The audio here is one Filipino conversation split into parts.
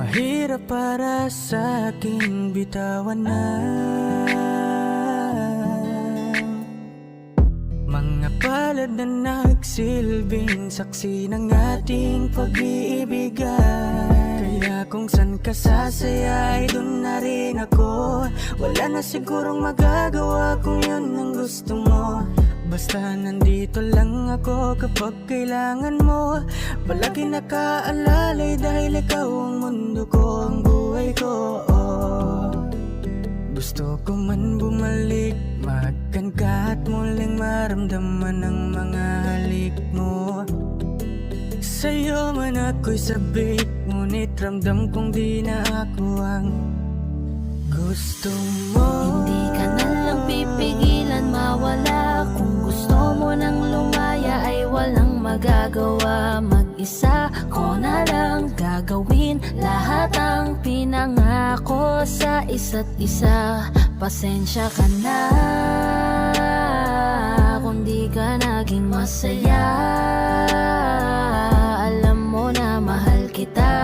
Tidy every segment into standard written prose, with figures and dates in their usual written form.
Mahirap para sa akin bitawan na mga palad na nagsilbing saksi ng ating pag-iibigan. Kaya kung san ka sasaya ay dun na rin ako. Wala na sigurong magagawa kung yun ang gusto mo. Basta nandito lang ako kapag kailangan mo. Palagi nakaalalay dahil ikaw ang mundo ko, ang buhay ko. Gusto ko man bumalik, makan ka at muling maramdaman ang mga halik mo. Sa'yo man ako'y sabik, ngunit ramdam kong di na ako ang gusto mo. Hindi ka na lang pipigilan mawala. Kung gusto mo nang lumaya ay walang magagawa. Mag-isa ko na lang gagawin lahat ang pinangako sa isa't isa. Pasensya ka na kung di ka naging masaya. Alam mo na mahal kita,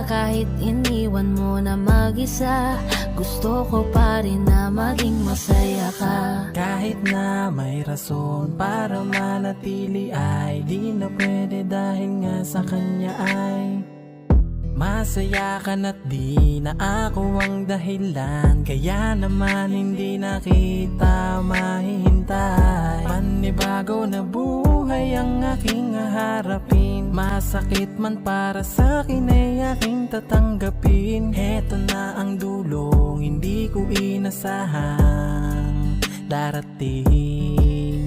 kahit iniwan mo na mag-isa. Gusto ko pa rin na maging masaya ka. Kahit na may rason para manatili ay di na pwede dahil nga sa kanya ay masaya ka na't di na ako ang dahilan. Kaya naman hindi na kita mahihintay. Panibago na buhay ang aking haharapin. Masakit man para sa'kin ay aking tatanggapin. Heto na ang dulong hindi ko inasahang darating.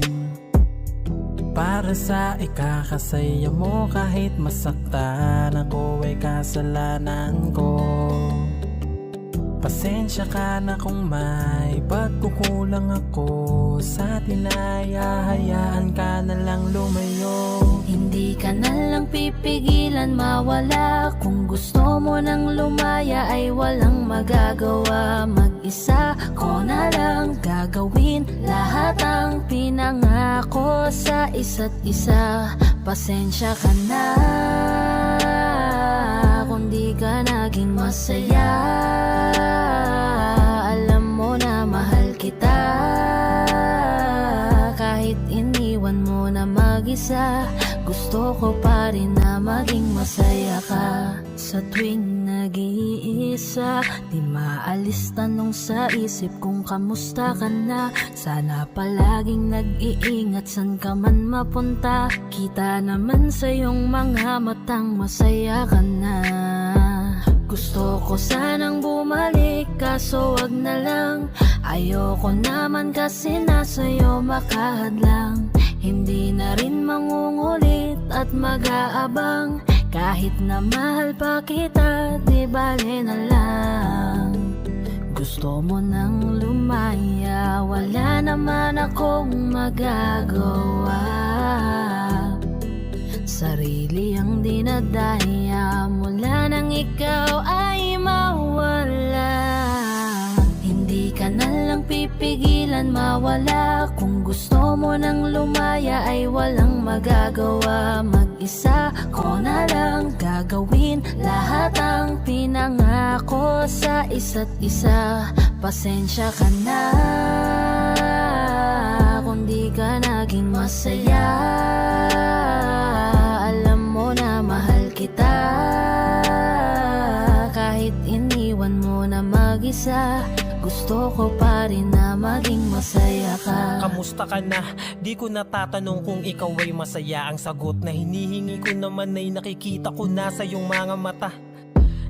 Para sa ikakasaya mo kahit masaktan ako ay kasalanan ko. Pasensya ka na kung may pagkukulang ako sa tinaya. Hayaan ka na lang lumayo. Hindi ka na lang pipigilan mawala. Kung gusto mo nang lumaya ay walang magagawa. Mag-isa ko na lang gagawin lahat ang pinangako sa isa't isa. Pasensya ka na kung di ka naging masaya. Alam mo na mahal kita, kahit iniwan mo na mag-isa. Gusto ko pa rin na maging masaya ka. Sa tuwing nag-iisa, di maalis tanong sa isip kung kamusta ka na. Sana palaging nag-iingat san ka man mapunta. Kita naman sa iyong mga matang masaya ka na. Gusto ko sanang bumalik kaso wag na lang. Ayoko naman kasi nasa'yo makahadlang. Hindi na rin mangungulit at mag-aabang. Kahit na mahal pa kita, di bale na lang. Gusto mo nang lumaya, wala naman akong magagawa. Sarili ang dinadaya mula nang ikaw ay mawala. Hindi ka na lang pipigilan mawala. Kung gusto mo nang lumaya ay walang magagawa. Mag-isa ko na lang gagawin lahat ang pinangako sa isa't isa. Pasensya ka na kung di ka naging masaya. Alam mo na mahal kita, kahit iniwan mo na mag-isa. Gusto ko pa rin na maging masaya ka. Kamusta ka na? Di ko natatanong kung ikaw ay masaya. Ang sagot na hinihingi ko naman ay nakikita ko na sa iyong mga mata.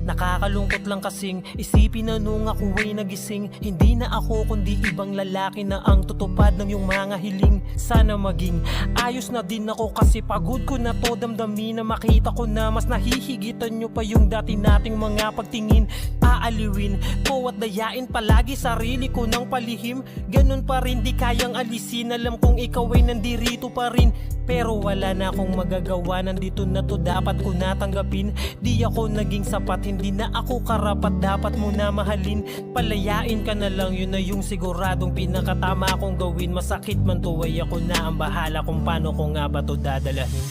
Nakakalungkot lang kasing isipin na nung ako ay nagising, hindi na ako kundi ibang lalaki na ang tutupad ng iyong mga hiling. Sana maging ayos na din ako kasi pagod ko na to damdamin. Na makita ko na mas nahihigitan nyo pa yung dati nating mga pagtingin. Aaliwin ko at dayain palagi sarili ko ng palihim. Ganun pa rin di kayang alisin. Alam kong ikaw ay nandirito pa rin, pero wala na akong magagawa. Nandito na to, dapat ko natanggapin. Di ako naging sapat, hindi na ako karapat. Dapat mo na mahalin, palayain ka na lang. Yun na yung siguradong pinakatama kong gawin. Masakit man to ay ako na ang bahala kung paano ko nga ba to dadalahin.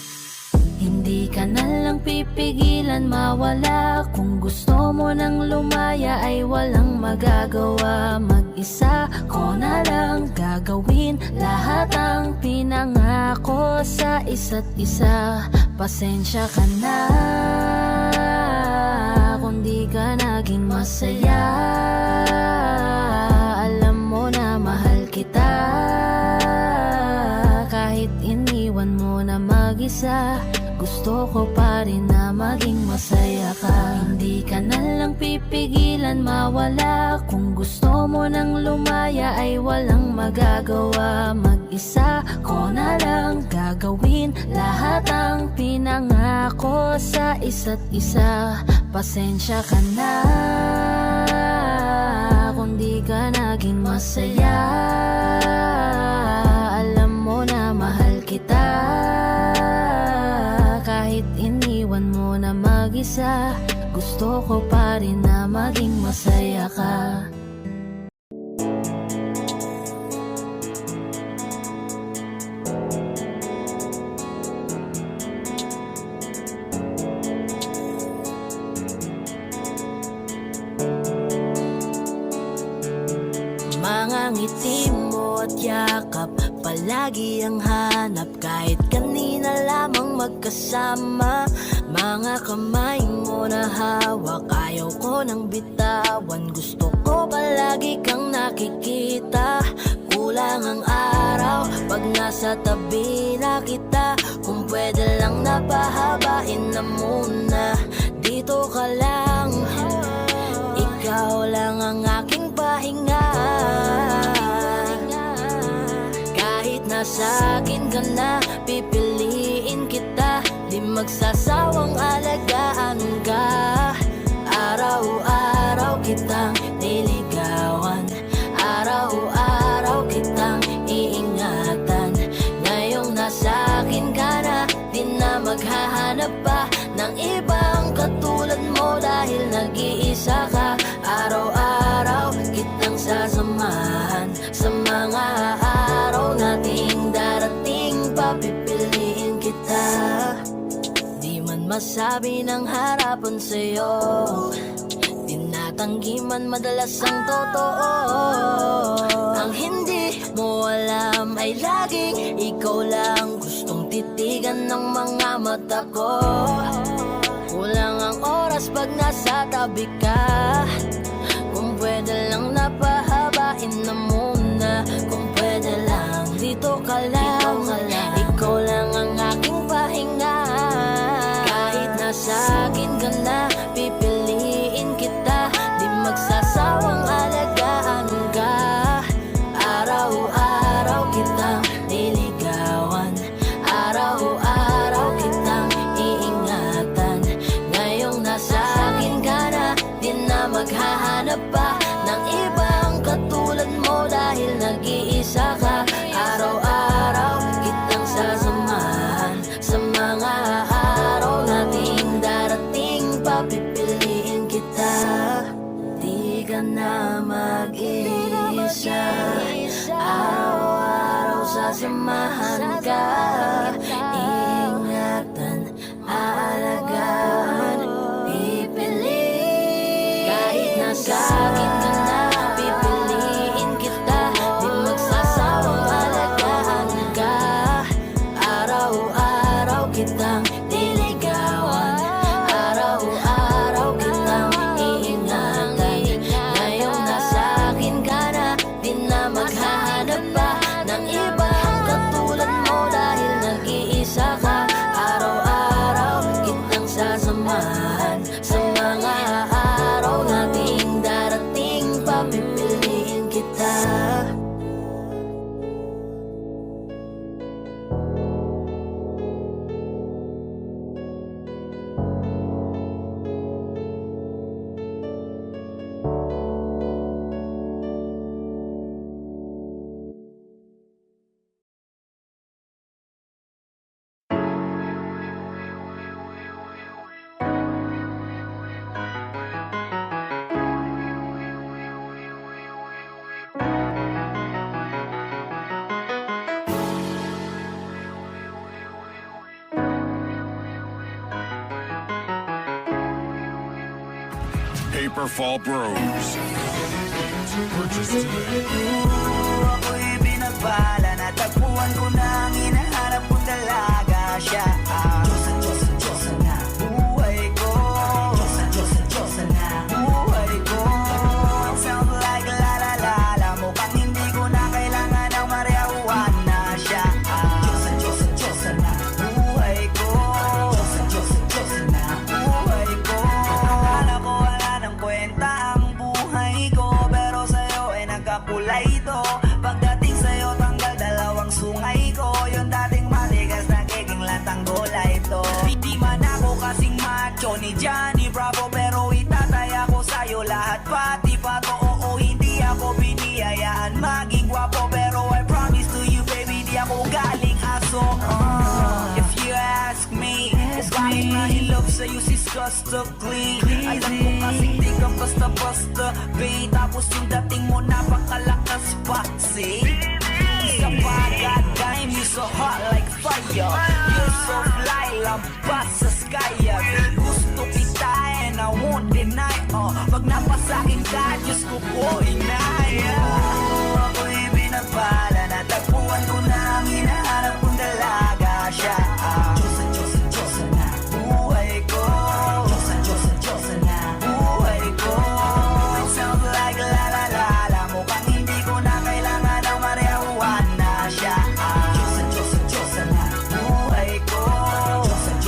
Hindi ka na lang lang pipigilan mawala. Kung gusto mo nang lumaya ay walang magagawa. Mag-isa ko na lang gagawin lahat ang pinangako sa isa't isa. Pasensya ka na kung di ka naging masaya. Alam mo na mahal kita, kahit iniwan mo na mag-isa. Gusto ko pa rin na maging masaya ka. Hindi ka na lang pipigilan mawala. Kung gusto mo nang lumaya ay walang magagawa. Mag-isa ko na lang gagawin lahat ang pinangako sa isa't isa. Pasensya ka na kung di ka naging masaya. Alam mo na mahal kita, kahit iniwan mo na mag-isa. Gusto ko pa rin na maging masaya ka. Mga ngiti mo at yakap, palagi ang hanap. Kahit kanina lamang magkasama. Mga kamay mo na hawak, ayaw ko nang bitawan. Gusto ko palagi kang nakikita. Kulang ang araw pag nasa tabi na kita. Kung pwede lang napahabain na muna. Dito ka lang, ikaw lang ang aking pahinga. Kahit nasa akin ka na, pipiliin kita. Di magsasawang alagaan ka. Araw-araw kitang niligawan. Araw-araw kitang iingatan. Ngayong nasa akin ka na, di na maghahanap pa ng ibang katulad mo. Dahil nag-iisa ka. Araw-araw kitang sasamahan. Sa mga araw nating darating, papipiliin kita. Di man masabi ng harapan sa'yo, tinatanggi man madalas ang totoo. Ang hindi mo alam ay laging ikaw lang gustong titigan ng mga mata ko. Kulang ang oras pag nasa tabi ka. Kung pwede lang napahabain na muna. Kung pwede lang dito ka lang. Ikaw lang ang aking pahinga. Kahit nasa akin ka na, pipiliin kita. Di magsasawang alagaan ka. Araw-araw kitang niligawan. Araw-araw kitang iingatan. Ngayong nasa akin ka na, di na maghahanap pa ng ibang katulad mo. Dahil nag-iisa ka. Araw-araw kitang sasamahan. Sa mga araw nating darating, papipiliin kita. Di ka na mag-iisa. Araw-araw sasamahan ka. Ingatan, aalagaan, pipiliin. Kahit nasa akin ka na, pipiliin kita. Di magsasawang alagaan ka. Araw-araw kitang niligawan. Araw-araw kitang iingatan. Ngayong nasa akin ka na, di na maghahanap pa ng ibang katulad mo. Dahil nag-iisa ka. Araw-araw kitang sasamahan. Sa mga araw nating darating, papipiliin kita. Paper Fall Bros. Purchase today. Ako'y binagpala, natagpuan ko na ang hinahanap kong dalaga. Siya ang Diyosa na buhay ko. Diyosa na buhay ko. It sounds like la la la la. Mukhang hindi ko na kailangan ng marijuana. Siya ang Diyosa na buhay ko. Diyosa na buhay ko. Akala ko wala ng kwenta ang buhay ko, pero sa'yo ay nagkakulay ito. Pagdating sa'yo tanggal dalawang sungay ko. Yung dating matigas nagiging lantang gulay ito. Hindi man ako kasing macho ni Johnny Bravo, pero itataya ko sa'yo lahat pati pato. Oo, hindi ako biniyayaan maging gwapo, pero I promise to you baby, di ako galing aso. If you ask me, it's bakit nahilog sa'yo sis gusto clean. Alam ko kasi di ka basta-basta babe, tapos yung dating mo napakalakas pa. See? Isa pa, god damn, you so hot like fire. You're so fly, lampas sa sky. Gusto kita and I won't deny. Pag napasakin ka, Diyos ko po inaya. Ako'y binagpala, natagpuan ko na ang hinahanap kong dalaga. Siya ang Diyosa na buhay ko. Diyosa na buhay ko. It sounds like la la la la. Mukhang hindi ko na kailangan ng marijuana. Siya ang Diyosa na buhay ko.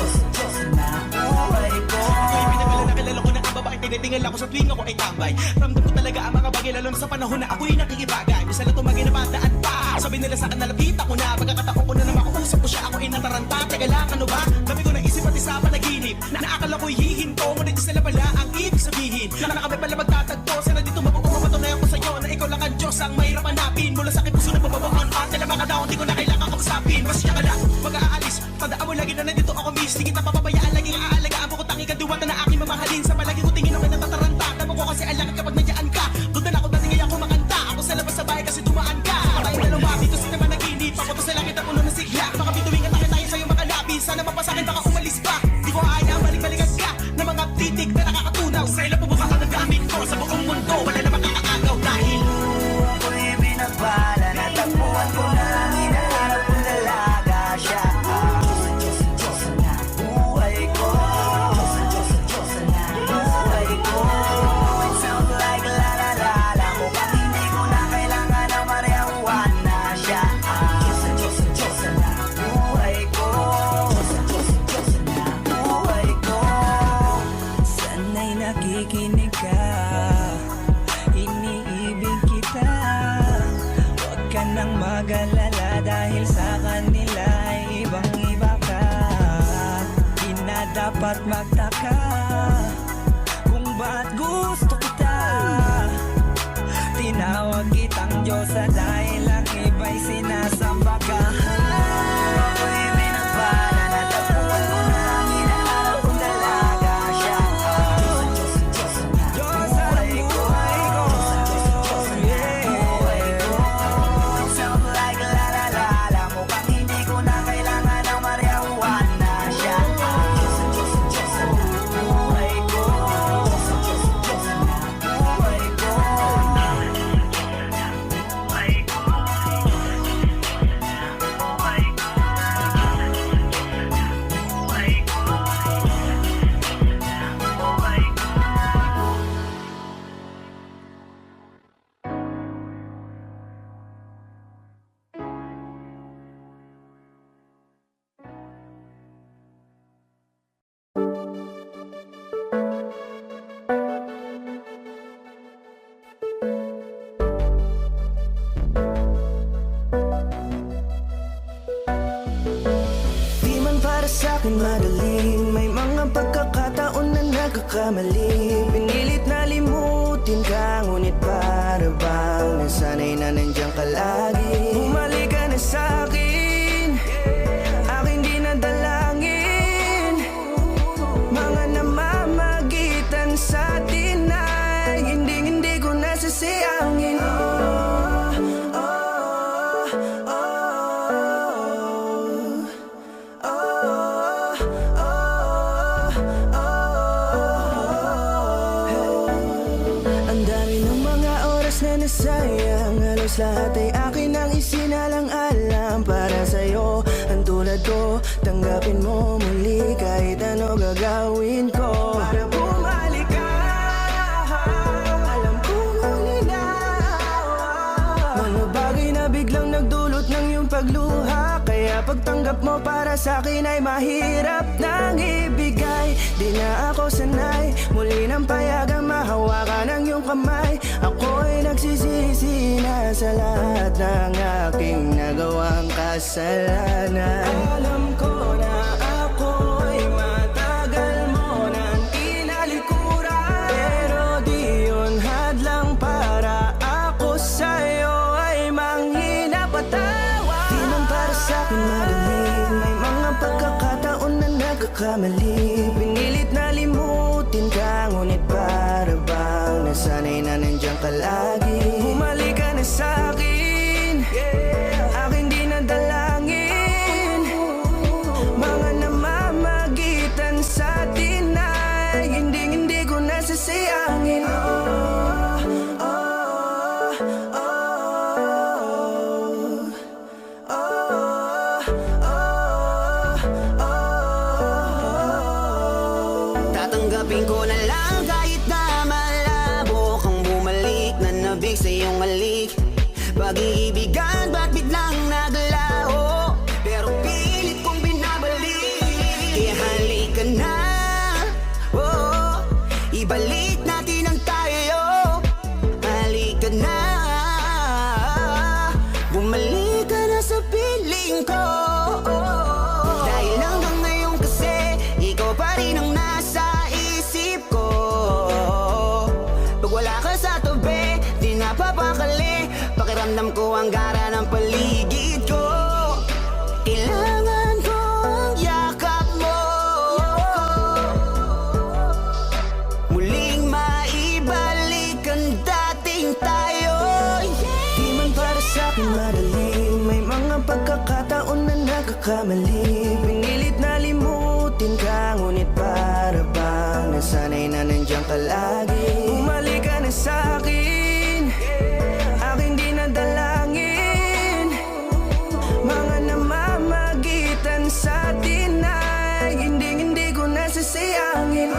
Diyosa na buhay ko. Ako'y pinagala na kilala ko na ang babae. Tinitingal ako sa tuwing ako ay tambay. Ramdam ko talaga ang mga bagay, lalo na sa panahon na ako'y nakikibagay. Minsan lang tumagay na bandaan pa. Sabi nila sa akin na lapit ako na. Pagkakataon ko na na makausap ko siya, ako'y nataranta. Teka lang, ano ba? Dami ko na isip pati sa panaginip. Na naakala ko'y hihinto, ngunit isa na pala ang ibig sabihin. Na kami pala magtatagpo. Sana dito mapapatunayan ko sa'yo na ikaw lang ang Diyos ang mahirap hanapin. Mula sa aking puso na bababaan at nila mga daon, di ko na kailangan kausapin. Mas siya ka lang, mag-aalis. Tandaan mo lagi na nandito ako miss. Di kita papabayaan, laging aalagaan mo ko tanging kadiwata na aking mamahalin. Sa palagi ko tingin ako natataranta. Tama ko kasi alakad kapag nandiyan ka. Doon na ako dati ngayon ako makanta. Ako sa labas sa bahay kasi dumaan ka. Tayong dalawa dito sa naman naginip. Ako to sa langit at puno ng sigla. Baka bituwing atake tayo sa'yo makalapis. Sana mapasakin baka umalis pa. Di ko kaya balik-balikan ka ng mga titik na nakakatunaw. Sa ilang pubuka ka ng gamit ko. Sa buong mundo wala na makakaagaw dahil Ako'y binagpala, natagpuan ko na ang hinahanap kong dalaga. Siya ang Diyosa na buhay ko. Diyosa na buhay ko. It sounds like la la la la. Mukhang hindi ko na kailangan ng marijuana. Siya ang Diyosa na buhay ko. Diyosa na buhay ko. Sana'y nakikinig ka, iniibig kita. Huwag ka nang mag-alala dahil sa kanila ay ibang-iba ka. Di na dapat magtaka kung ba't gusto kita. Tinawag kitang Diyosa dahil ang iba'y sinasamba ka. Ako'y binagpala, natagpuan ko na ang hinahanap kong dalaga. Siya ang Diyosa na buhay ko. Diyosa na buhay ko. It sounds like la la la la. Mukhang hindi ko na kailangan ng marijuana. Siya ang Diyosa na buhay ko. Diyosa na buhay ko. Di man para sa'kin magaling, may mga pagkakataon na nagkakamali. Pinilit na limutin ka, ngunit para bang nasanay na nandiyan ka lagi. Bumalik ka na sa'kin, aking di nadalangin. Mga namamagitan sa atin ay hindi ko nasasayangin. Halos lahat ay akin ang isinalang-alam para sa'yo. Ang tulad ko, tanggapin mo muli kahit ano gagawin ko para bumalik ka. Alam kong ang ginawa, mga bagay na biglang nagdulot ng iyong pagluha. Kaya pagtanggap mo para sa'kin ay mahirap nang ibigay. Di na ako sanay, muli nang payagang mahawakan ang iyong kamay. Ako'y nagsisisi na sa lahat ng aking nagawang kasalanan. Alam ko na ako'y matagal mo nang tinalikuran, pero di yun hadlang para ako sa'yo ay manghina patawa. Di man para sa'kin madali, may mga pagkakataon na nagkakamali. Pinilit na limutin ka, ngunit para bang nasanay na nandiyan ka lagi. Bumalik ka na sa'kin, aking di nadalangin. Mga namamagitan sa atin ay hindi ko nasasayangin. Tatanggapin ko na lang kahit na malabo kang bumalik na nabig sa iyong halik. Pag-iibigan ba't biglang naglaho, pero pilit kong binabalik. Kaya halika na, oh, ibalik natin ang tayo. Halika na, bumalik ka na sa piling ko. Dahil hanggang ngayon kasi ikaw pa rin ang nasa isip ko. Pag wala ka sa tabi, di napapakali. Pakiramdam ko ang gara ng paligid ko. Kailangan ko ang yakap mo, muling maibalik ang dating tayo. Di man para sa'kin madali, may mga pagkakataon na nagkakamali. Pinilit na limutin ka, ngunit para bang nasanay na nandiyan ka lagi. Bumalik ka na sa'kin, aking di nadalangin. Mga namamagitan sa atin ay hindi ko nasasayangin.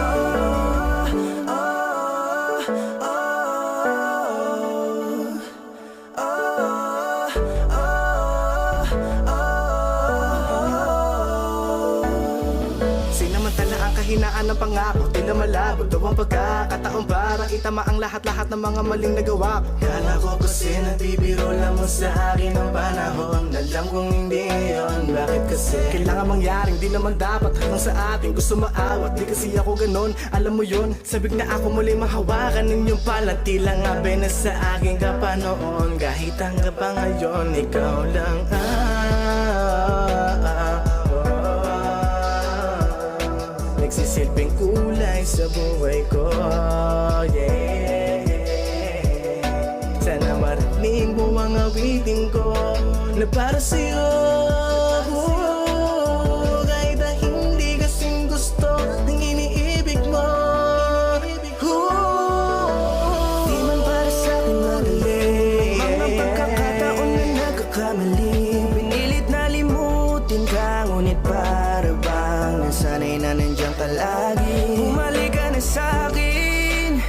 Sinamantala ang kahinaan ng pangako, di na malabo daw ang pagkakataon para itama ang lahat-lahat ng mga maling nagawa ko. Kala ko kasi nagbibiro lamang sa akin ang panahon. Alam kong hindi yun, bakit kasi kailangan mangyaring di naman dapat hanggang sa atin gusto maawat. Di kasi ako ganon, alam mo yun. Sabik na ako muli mahawakan ninyong palati lang abe na sa akin ka pa noon. Kahit hanggang pa ngayon, ikaw lang nagsisilbing kulay sa buhay ko, yeah. Sana marinig mo ang awitin ko na para sa'yo, kahit na hindi kasing gusto ng iniibig mo. Di man para sa'kin madali, mga pagkakataon na nagkakamali. Pinilit na limutin ka, ngunit para bang nasanay na nandiyan ka lagi. Bumalik ka na sa'kin,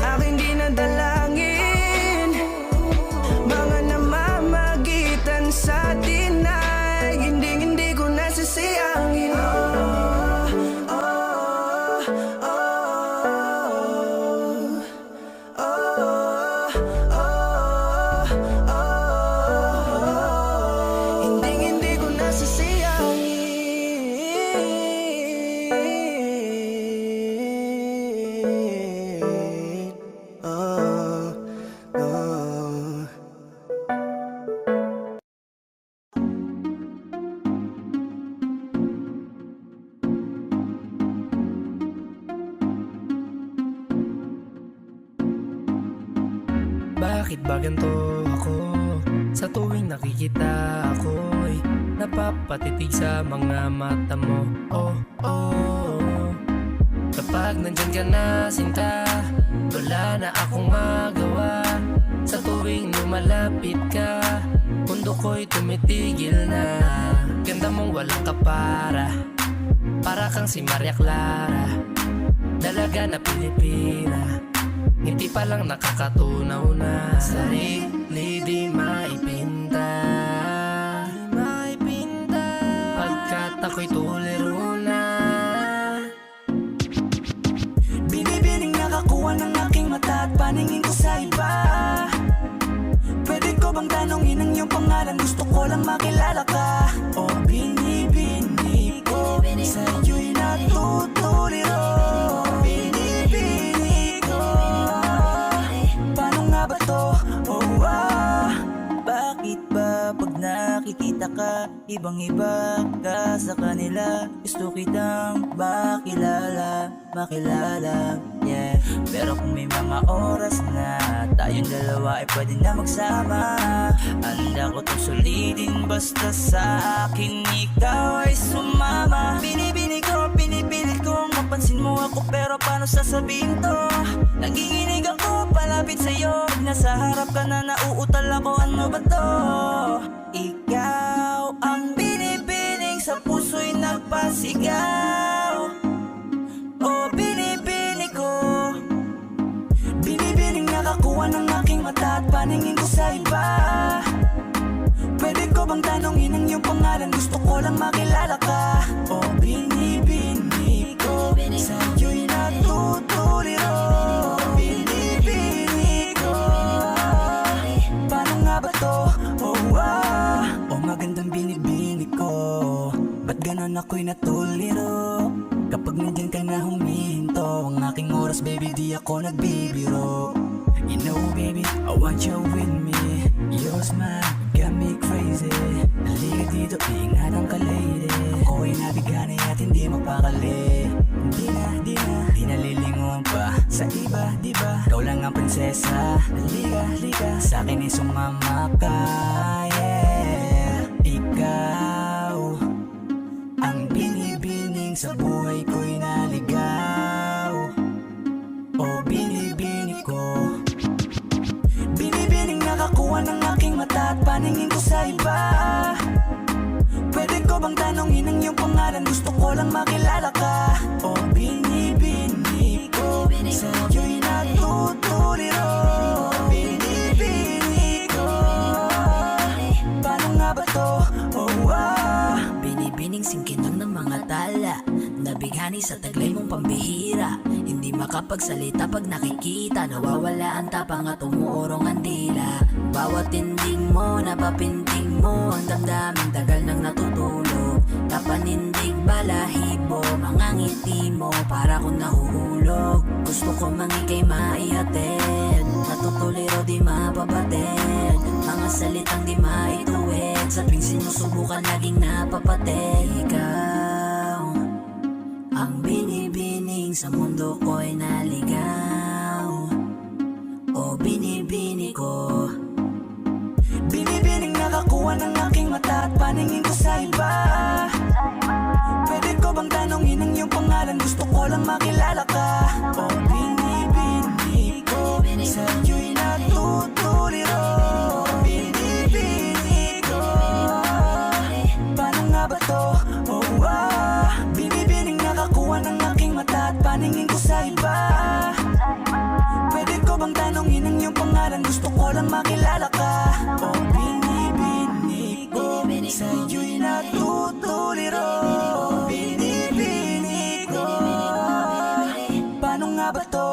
aking di nadalangin. Mga namamagitan sa atin ay hindi ko nasasayangin. Hindi ko nasasayangin. Bakit ba ganito ako? Sa tuwing nakikita ako'y napapatitig sa mga mata mo. Oh, oh. Kapag nandyan ka na sinta, wala na akong magawa. Sa tuwing lumalapit ka, mundo ko'y tumitigil na. Ganda mong walang kapara, para kang si Maria Clara, dalaga na Pilipina. Ngiti pa lang nakakatunaw na. Sarili di maipinta, pagkat ako'y tuliro na. Binibining nakakuha ng aking mata at paningin ko sa iba. Pwede ko bang tanongin ang iyong pangalan? Gusto ko lang makilala ka. O binibini ko, sa'yo'y natutuliro. Binibini ko, paano nga ba to? Oh, bakit ba pag nakikita ka, ibang-iba ka sa kanila? Gusto kitang makilala, yeah. Pero kung may mga oras na tayong dalawa ay pwede na magsama, handa ko itong sulitin basta sa akin ikaw ay sumama. Binibini ko, pinipilit kong mapansin mo ako, pero paano sasabihin to? Nanginginig ako palapit sa'yo, pag nasa harap ka na nauutal ako, ano ba to? Ikaw ang binibining sa puso'y nagpasigaw. O binibini ko, binibining nakakuha ng aking mata at paningin ko sa iba. Pwede ko bang tanongin ang iyong pangalan? Gusto ko lang makilala ka. O binibini ko, sa'yo'y natutuliro. Binibini ko, paano nga ba to? Oh, magandang binibini ko, ba't ganon ako'y natuliro? Kapag nandyan ka na humihinto, ang aking oras baby di ako nagbibiro. You know baby, I want you with me. Your smile got me crazy. Halika dito, ingatan ka lady. Ako'y nabigani at hindi mapakali. Di nalilingon pa sa iba, diba? Ikaw lang ang prinsesa. Halika, sa'kin ay sumama ka, yeah. Ikaw ang binibining sa buhay ko'y naligaw. O binibini ko, binibining nakakuha ng aking mata at paningin ko sa iba. Pwede ko bang tanongin ang iyong pangalan? Gusto ko lang makilala ka. O binibini ko, sa'yo'y natutuliro. Binibini ko, paano nga ba to? Binibining singkinang ng mga tala, nabighani sa taglay mong pambihira. Hindi makapagsalita pag nakikita, nawawala ang tapang at umuurong ang dila. Bawat tinding mo, napapinting mo, ang damdaming tagal nang natutulog. Kapanindig balahibo, mga ngiti mo, para kong nahuhulog. Gusto ko mangikay maihatid, natutuliro di mapabatid. Mga salitang di maituwid, sa tuwing sinusubukan laging napapatid. Ikaw ang binibining sa mundo ko'y naligaw. O binibini ko, binibining nakakuha ng aking mata at paningin ko sa iba. Pwede ko bang tanongin ang iyong pangalan? Gusto ko lang makilala ka. O binibini ko, sa'yo'y natutuliro. Binibini ko, paano nga ba to? Binibining nakakuha ng aking mata at paningin ko sa iba. Pwede ko bang tanongin ang iyong pangalan? Gusto ko lang makilala ka. O binibini ko, sa'yo'y natutuliro. Binibini ko, paano nga ba to?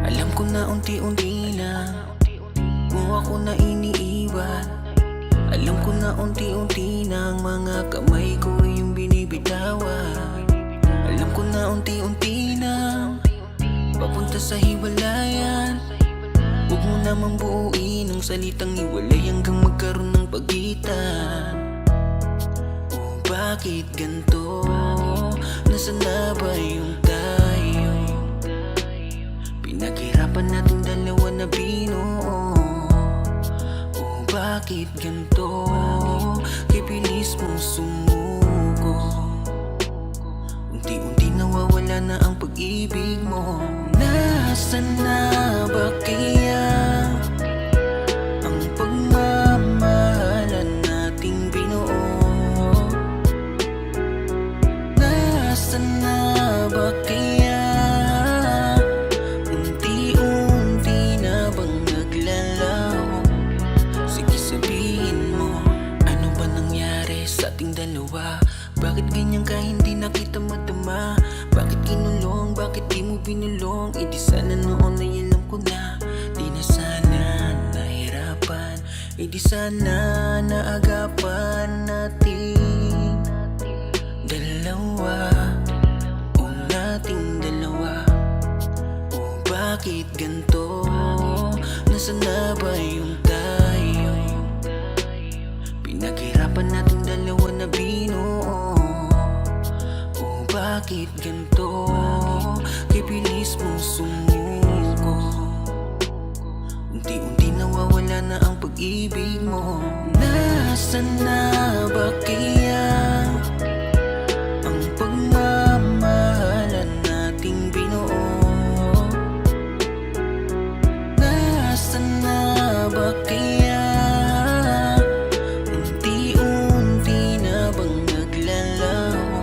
Alam ko na unti-unti na mo ako na iniiwan. Alam ko na unti-unti na ang mga kamay ko yung binibitawan. Alam ko na unti-unti na papunta sa hiwalayan. Huwag mo naman buuin ang salitang iwalay hanggang magkaroon ng pagitan. Oh, bakit ganito? Nasaan na ba yung tayo? Pinaghirapan natin dalawa na binuo. Oh, bakit ganito? Kibilis mong sumuko. Unti-unti nawawala na ang pag-ibig mo. Nasaan na ba kaya ang pagmamahalan nating binuo? Nasaan na ba kaya unti-unti na bang naglalaho? Sige sabihin mo, ano ba nangyari sa ating dalawa? Bakit ganyan ka hindi na kita madama? Bakit kinulong? Bakit di mo binulong? E di sana noon ay alam ko na. Di na sana nahirapan. E di sana naagapan natin dalawa. O nating dalawa. O bakit ganito? Nasaan na ba yung tayo? Pinaghirapan natin dalawa na binuo. Oh, bakit ganito? Kibilis mong sumuko. Unti-unti nawawala na ang pag-ibig mo. Nasaan na ba kaya ang pagmamahalan nating binuo? Nasaan na ba kaya unti-unti na bang naglalaho?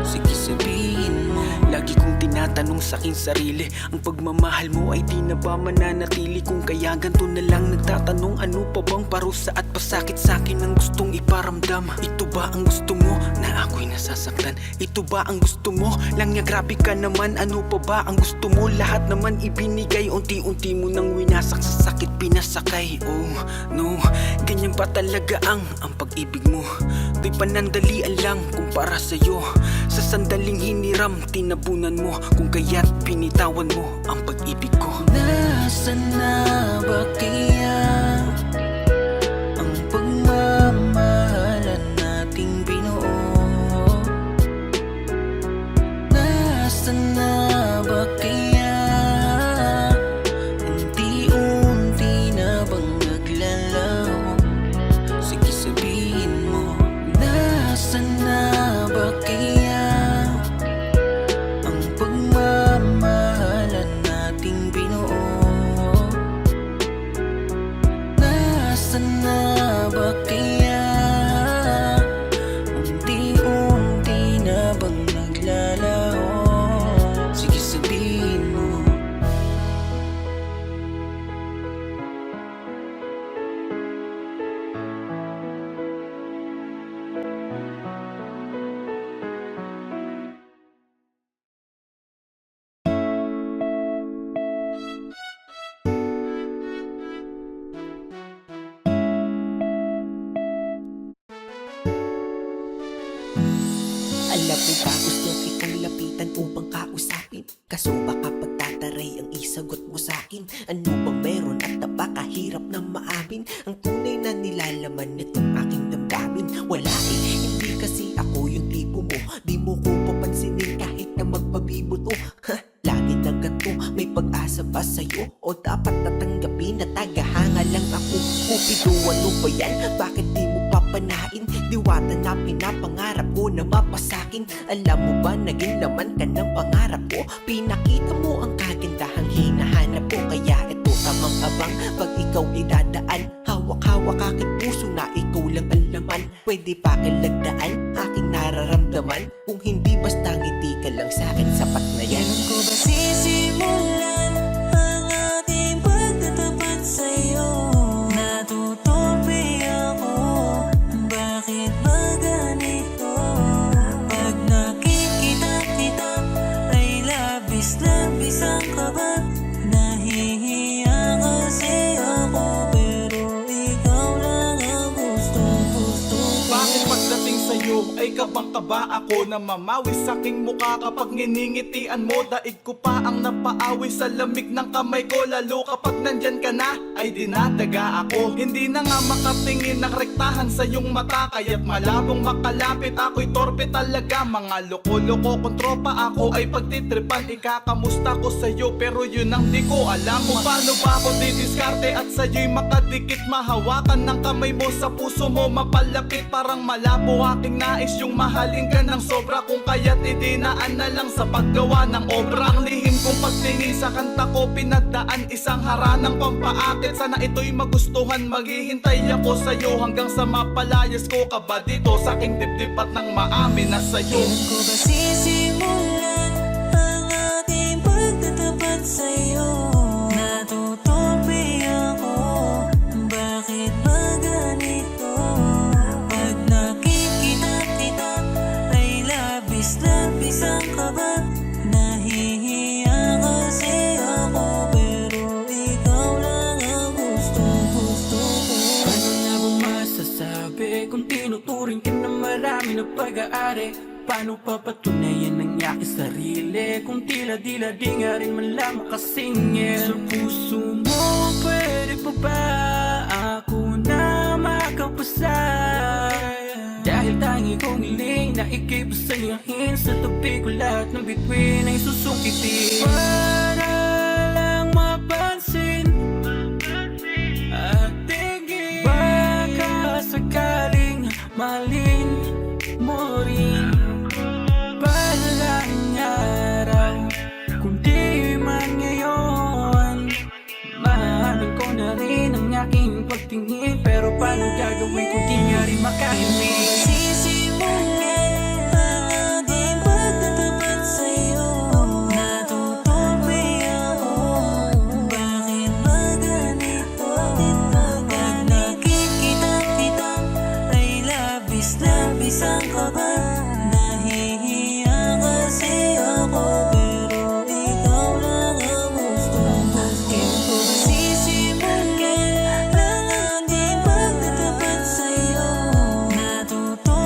Sige sabihin mo. Lagi kong tinatanong sa'king sarili, ang pagmamahal mo ay di na ba mananatili? Kung kaya ganito na lang nagtatanong, ano pa bang parusa at pasakit sa'kin ang gustong iparamdam? Ito ba ang gusto mo na ako'y nasasaktan? Ito ba ang gusto mo lang niya? Grabe ka naman, ano pa ba ang gusto mo? Lahat naman ibinigay, unti-unti mo nang winasak, sa sakit pinasakay. Oh no, ganyan pa talaga ang pag-ibig mo. To'y panandalian lang kumpara sa'yo. Sa sandaling hiniram, tinabunan mo. Kung kaya't pinitawan mo ang pag-ibig ko. Nasaan na ba kaya ang pagmamahalan nating binuo? Nasaan na ba kaya unti-unti na bang naglalaho? Sige sabihin mo. Nasaan na ba kaya ang pagmamahalan nating binuo? Nasaan na ba kaya unti-unti na bang naglalaho? Sige sabihin mo. Alam mo ba gusto kitang lapitan upang kausapin? Kaso baka pagtataray ang isagot mo sa'kin. Ano bang meron at napakahirap na maamin ang tunay na nilalaman nitong aking damdamin? Wala hindi kasi ako yung tipo mo. Di mo ko papansinin kahit na magpabibuto. Lagi na ganito, may pag-asa ba sa'yo? O dapat natanggapin na tagahanga lang ako? Cupido, ano ba yan? Bakit di mo papanain? Diwata na pinapangarap ko na mapasakin. Alam mo ba naging laman ka ng pangarap ko? Pinakita mo ang kagandahang hinahanap ko. Kaya ito tamang abang pag ikaw ay dadaan. Hawak-hawak aking puso na ikaw lang ang laman. Pwede pa kilagdaan aking nararamdaman. Kung hindi basta ngiti ka lang sa'kin, sapat na yan. Kailan ko ba sisimulan ang aking pagtatapat sa'yo? Natutupi ako, bakit ba ganito? Pag nakikita kita ay labis-labis ang kaba. Nahihiya kasi ako, pero ikaw lang ang gustong-gusto ko. Bakit pagdating sa'yo ay kabang-kaba ako na mamawi sa aking mukha kapag nginingitian mo. Daig ko pa ang napaawi sa lamig ng kamay ko, lalo kapag nandyan ka na ay dinadaga ako. Hindi na nga makatingin ng rektahan sa iyong mata, kaya't malabong makalapit ako'y torpe talaga. Mga loko-loko kung tropa ako ay pagtitripan, ikakamusta ko sa'yo pero yun ang di ko alam kung paano ba ako didiskarte at sa'yo'y makadikit. Mahawakan ng kamay mo sa puso mo, mapalapit parang malabo aking nais yung mahalin ka ng sobra. Kung kaya't idinaan na lang sa paggawa ng obra. Ang lihim kong pagtingin sa kanta ko pinagdaan, isang haranang pampaakit. Sana ito'y magustuhan, maghihintay ako sa'yo hanggang sa mapalayas ko ka ba dito sa aking dibdib at nang maamin na sa'yo. Kailan ko ba sisimulan ang aking pagtatapat sa'yo? Natutupi ako, bakit ba ganito? Pag nakikita kita ay labis-labis ang kaba. Nahihiya kasi ako pero ikaw lang ang gusto ko. Ano nga ba masasabi kung tinuturing ka na marami na pag-aari? Paano papatunayan ang aking sarili kung tila-dila di nga rin man lang makasingil? Sa puso mo, pwede pa ba ako na makapasay? Dahil tangi kong hiling na ika'y pasayahin, sa tabi ko lahat ng bituin ay susukitin. Para lang mapansin at tingin, baka sakaling mahalin mo rin. Balang araw, kung di man ngayon, mahalin ko na rin ang aking pagtingin. Pero paano gagawin kung di nga rin makahimik? Sisimulan ang aking pagtatapat sa'yo. Natutupi ako, bakit ba ganito? Pag nakikita kita ay labis-labis ang kaba. Nahihiya kasi ako pero ikaw lang ang gusto ko. Kailan ko ba sisimulan ang aking pagtatapat sa'yo? Natutupi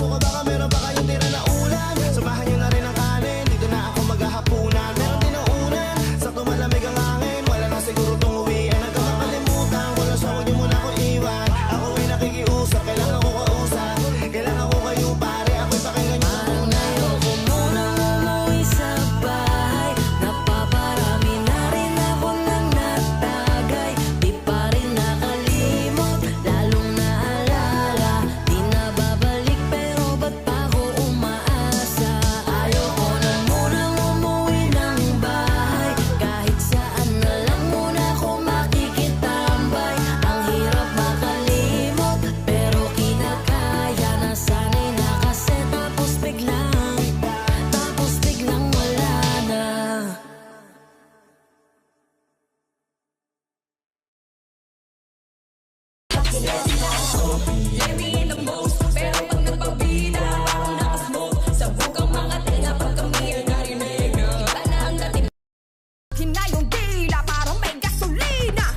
po ka baka meron pa kayong tira na ulam. Samahan nyo na rin ang kanin, dito na ako maghahapunan. Meron din ang unan, sakto malamig ang hangin. Wala na siguro tong uwian, nagkakalimutan ko na siya, huwag nyo muna ko iwan. Ako ay nakikiusap, kailangan ko kausap. Kailangan ko kayo pare, ako'y pakinggan nyo. Parang ayoko munang umuwi sa bahay. Napaparami na rin ako ng natagay. Di pa rin nakalimot, lalong naalala. Di na babalik pero ba't pa ako umaasa? Ayoko na munang umuwi ng bahay. Kahit saan na lang muna ako makikitambay. Ang hirap makalimot pero kinakaya. Nasanay na kasi tapos biglang wala na. Hinayong dila parang may gasolina.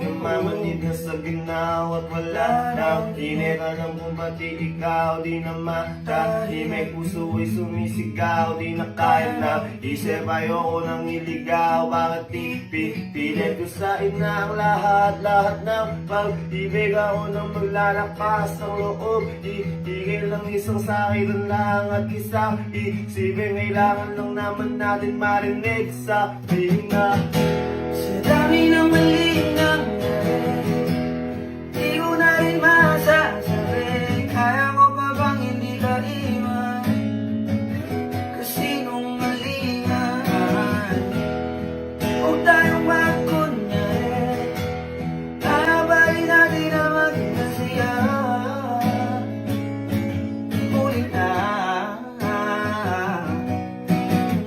Namamanid na sa ginaw at wala na. Init ka ng bumbati, ikaw di na makahimik. Puso ay sumisigaw, di na kaya na. Isip ayoko nang iligaw, bakit pilit ko sa ina ang lahat ng pag-ibig. Ako nang maglalakas ang loob, itigil ng isang sakitan lang at isang isipin. Kailangan lang naman natin marinig sa pinga. Sa dami ng maling nangyari, di ko na rin masasabi. Kaya ko pa bang hindi ka iwan? Kasi nung malingan, huwag tayong magkunyari. Kaya ba rin natin na maging masaya? Ulit na.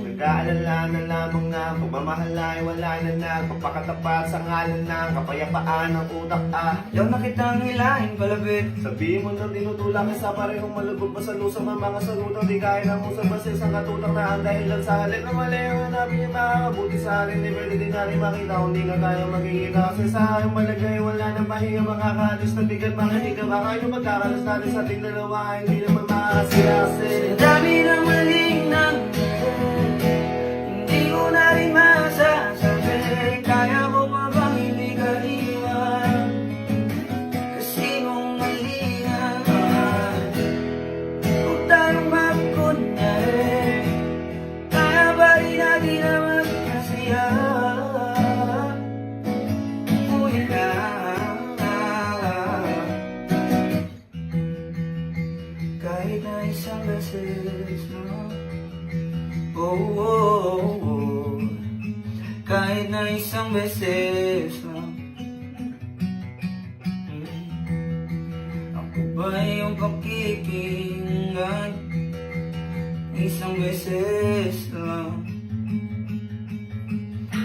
Nag-aalala na lamang na pagmamahal ay wala na na. Pagpakatapat sa ngalan ng kapayapaan ng utak. Ayaw na kitang hilahin palabit. Sabihin mo na tinutulak sa parehong malugod pa sa lusang ng mga salutang. Di kaya na mo sa basis ang katutang na ang dahilan sa halip na mali ang hanapin yung makakabuti sa akin. Di pwede din natin makita kung di nga tayo magkikita. Kasi sa aking malagay wala na pahinga makakalis na bigat. Bakit di ka baka yung magkakalas natin sa ating dalawa ay hindi naman makakasiyasi. Dami ng maling nangyari, hindi ko na rin masasabi. Kaya mo pa bang hindi ka iwan? Kasi nung malingan, huwag tayong magkunyari. Kaya ba rin natin na magkasaya? Ulit na. Kahit na isang beses, no? Kahit na isang beses, no? Ako ba yung pakikinggan? Isang beses lang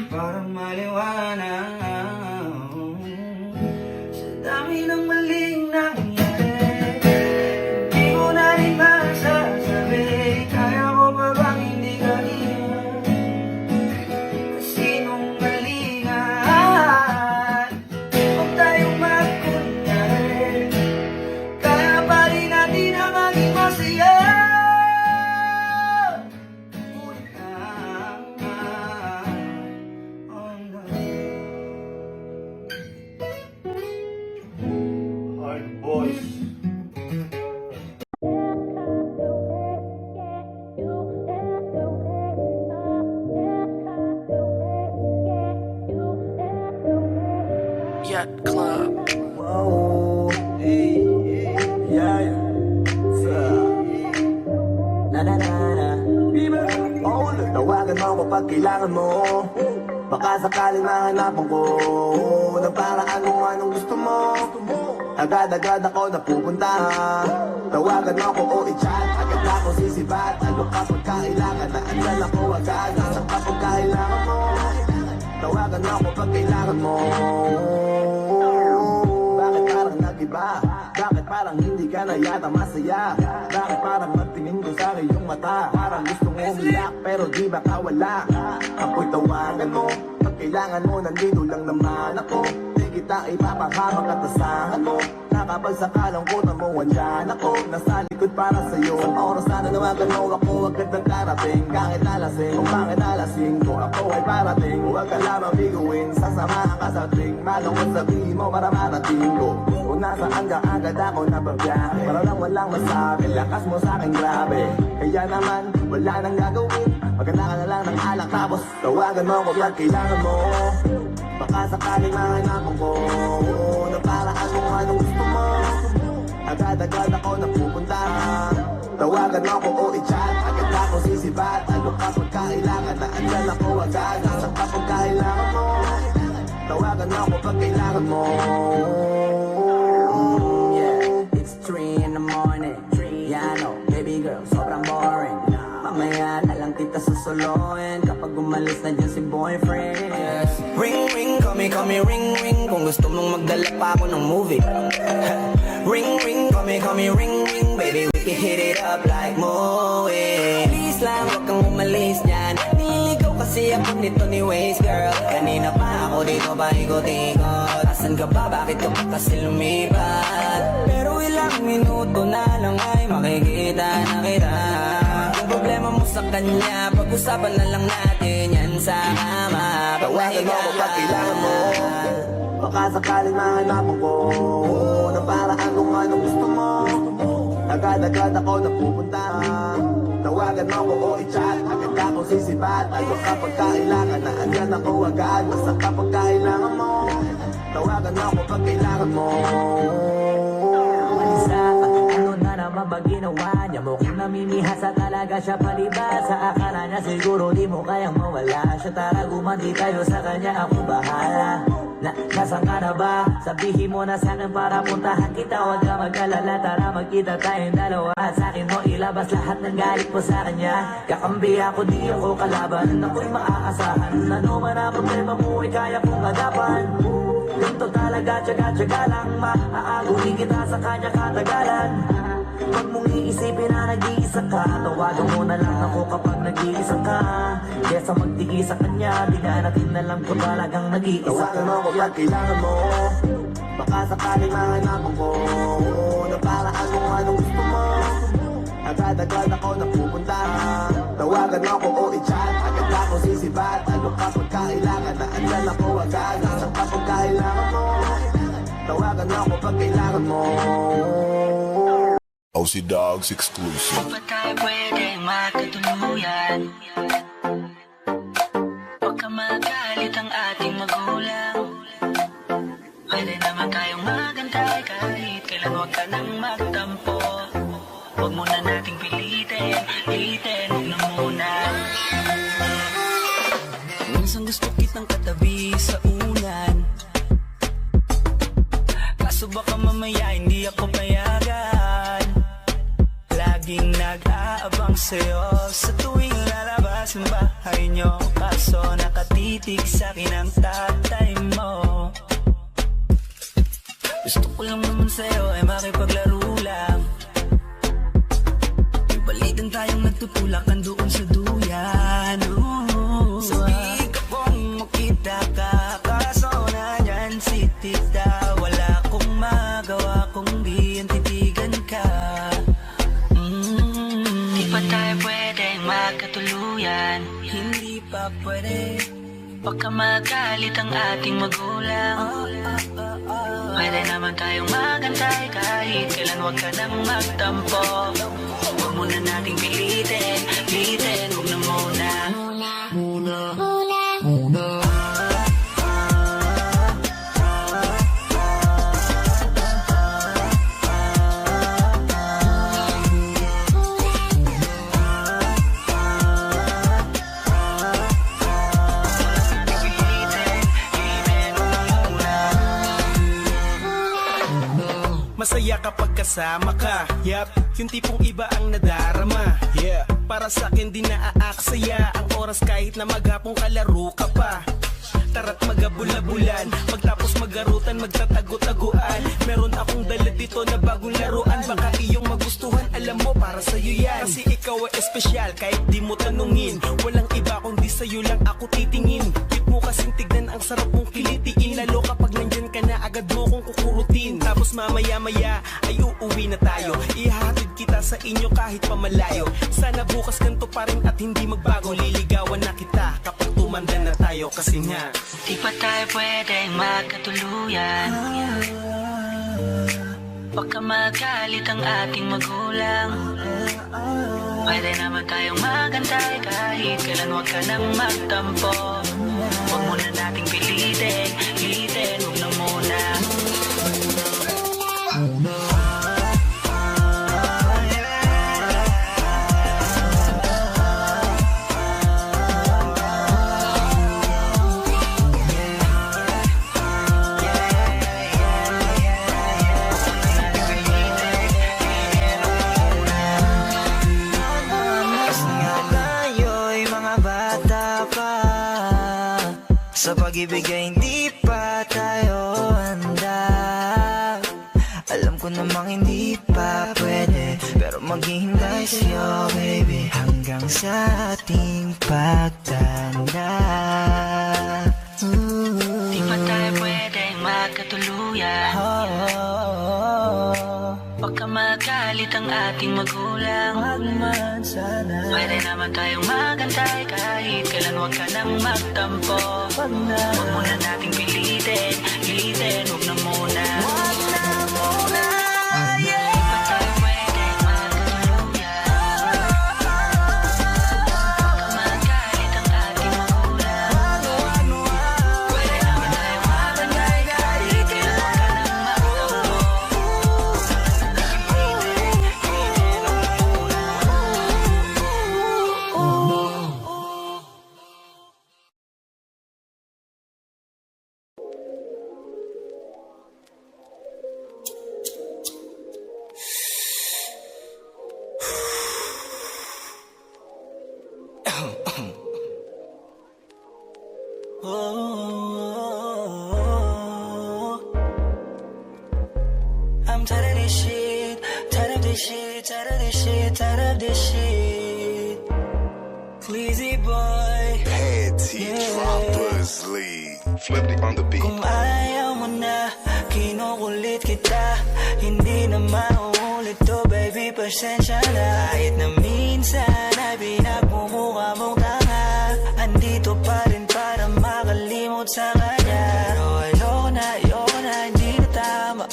para maliwanag. Sa dami ng maling nangyari, hindi ko na rin masasabi. Kaya mo pa bang hindi ka iwan? Kasi nung malingan, huwag tayong magkunyari. Kaya pa rin natin na maging masaya. Ulit na. Oh no. Hard boys. Yacht Club. Whoa, hey, yeah, yeah. Tawagan mo ko pag kailangan mo. Baka sakaling mahanapan ko ng paraan kung anong gusto mo. Agad-agad ako napupunta. Tawagan mo ko o i-chat. Agad na ako sisibat. Ano ka pagkailangan na andyan ako agad. Nasaan ka pagkailangan mo. Tawagan mo ko pag kailangan mo. na yata masaya. Bakit parang magtingin ko sa iyong mata? Parang gustong umiyak pero di baka wala. Ako'y tawagan mo, pag kailangan mo nandito lang naman ako. Di kita ipapahamak at asahan mo, nakapagsakalang kutan mo wandyan ako. Nasa likod para sa'yo, sa oras na nanawagan mo ako agad ng darating. Kahit alasing, kung bakit alasing ko ako ay parating. Huwag ka lamang biguin, sasamahan ka sa tuwing malungkot sabihin mo para marating ko. Kung nasaan ka agad ako nababiyahe, para lang walang masabi, lakas mo sa'kin grabe. Kaya naman, wala nang gagawin, maganda ka na lang ng alak tapos tawagan mo ko pag kailangan mo. Baka sakaling mahanapan ko na paraan kung anong gusto mo. Agad-agad ako napupunta, tawagan mo ko o i-chat. Agad ako sisibat, ano kapag kailangan na andyan ako agad. Nasaan kapag kailangan mo, tawagan mo ko pag kailangan mo. Yeah, it's 3 in the morning. Yeah, no, baby girl, sobrang boring. Mamaya na lang kita susuluin kapag umalis na dyan si boyfriend. Ring, ring, call me, ring, ring. Kung gusto mong magdala pa ako ng movie. Ring, ring, call me, ring, ring. Baby, we can hit it up like movie. Please lang, huwag kang umalis dyan. Nililigaw kasi ako nito ni Waze, girl. Kanina pa ako dito paikot-ikot. Asan ka ba? Bakit ka pa kasi lumipat? Pero ilang minuto na lang ay makikita na kita. Ang problema mo sa kanya, pag-usapan na lang natin yan sa kama. Tawagan mo ko pag kailangan mo, baka sakaling mahanapan ko na paraan kung anong gusto mo. Agad-agad ako napupunta, tawagan mo ko o i-chat. Agad ako sisibat, ano kapag kailangan na andyan ako agad. Basta kapag kailangan mo, tawagan mo ko pag kailangan mo. Isa, ano na naman ba ginawa niya? Mukhang namimihasa talaga siya palibasa. Akala niya siguro di mo kayang mawala siya. Tara gumanti tayo sa kanya, ako bahala. Nasaan ka na ba? Sabihin mo na sa'kin para puntahan kita. Huwag ka mag-alala, tara magkita tayong dalawa. At sa'kin mo ilabas lahat ng galit mo sa kanya. Kakambi ako, di ako kalaban. Ako'y maaasahan. Ano man ang problema mo ay kaya kong agapan. Ganito talaga, tsaga-tsaga lang. Maaaguhin kita sa kanya katagalan. Huwag mong iisipin na nag-iisa ka. Tawagan mo na lang ako kapag nag-iisa ka. Kesa magtigi sa kanya, di na natin alam ko talagang nag-iisa ka. Tawagan mo ko pag kailangan mo, baka sakaling mahanapan ko na paraan kung anong gusto mo. Agad-agad ako napupunta, tawagan mo ko o i-chat. Agad ako sisibat, ano kapag kailangan na andyan ako agad. Nasaan kapag kailangan mo, tawagan mo ko pag kailangan mo. OC Dogs exclusive. Pa tayo pwede magkatuluyan? Huwag ka magalit ang ating magulang. Pwede naman tayong magantay kahit kailan. Huwag ka nang magtampo. Huwag muna nating pilitin, huwag na muna. Minsan gusto kitang katabi sa unan, kaso baka mamaya hindi ako payagan. Laging nag-aabang sa'yo sa tuwing lalabas ng bahay nyo. Kaso nakatitig sa'kin ang tatay mo. Gusto ko lang naman sa'yo ay makipaglaro lang. May balitan tayong nagtutulakan doon sa duyan. Sabi ka kung makita ka, kaso na dyan si tita. Wala kong magawa kung di ang titigan ka. Di pa tayo pwedeng magkatuluyan? Hindi pa pwede, baka magalit ang ating magulang. Pwede naman tayong magantay kahit kailan. Huwag ka nang magtampo. Huwag muna nating pilitin, huwag na muna. Masaya kapag kasama ka. Yup, yung tipong iba ang nadarama. Yeah, para sa akin di naaaksaya ang oras kahit na maghapong kalaro ka pa. Tara't magabula-bulan, magtapos magarutan, magtatago-taguan. Meron akong dala dito na bagong laruan, baka iyong magustuhan, alam mo para sa'yo yan. Kasi ikaw ay espesyal kahit di mo tanungin, walang iba kundi sa'yo lang ako titingin. Cute mo kasing tignan, ang sarap mong kilitiin, lalo kapag nandyan ka na agad mo kong kukurutin. Tapos mamaya-maya ay uuwi na tayo, ihahatid kita sa inyo kahit pamalayo. Sana bukas ganito pa rin at hindi magbago, liligawan na kita kapag tumanda na tayo. Kasi nga Di pa tayo pwedeng magkatuluyan, baka magalit ang ating magulang. Pwede naman tayong magantay kahit kailan, huwag ka nang magtampo. Huwag muna nating pilitin, huwag na muna. Sa pag-ibig ay hindi pa tayo handa. Alam ko namang hindi pa pwede, pero maghihintay sa'yo baby, hanggang sa ating pagtanda. Di pa tayo pwedeng magkatuluyan, baka magalit ang ating magulang. Pwede naman tayong magantay kahit kailan, huwag ka nang magtampo. Huwag muna nating pilitin, huwag na muna. Di pa tayo pwedeng magkatuluyan, baka magalit ang ating magulang. Pwede naman tayong magantay kahit kailan, huwag ka nang magtampo. I'm tired of this shit, tired of this shit, tired of this shit, tired of this shit. Pleasy boy, Panty Droppers League. Flip it on the beat. kung ayaw mo na, kinukulit kita. Hindi na mauulit to baby, pasensya na. Kahit na minsan ay pinagmumukha mong tanga, andito pa rin para makalimot sa kanya. Pero ayoko na, hindi na tama.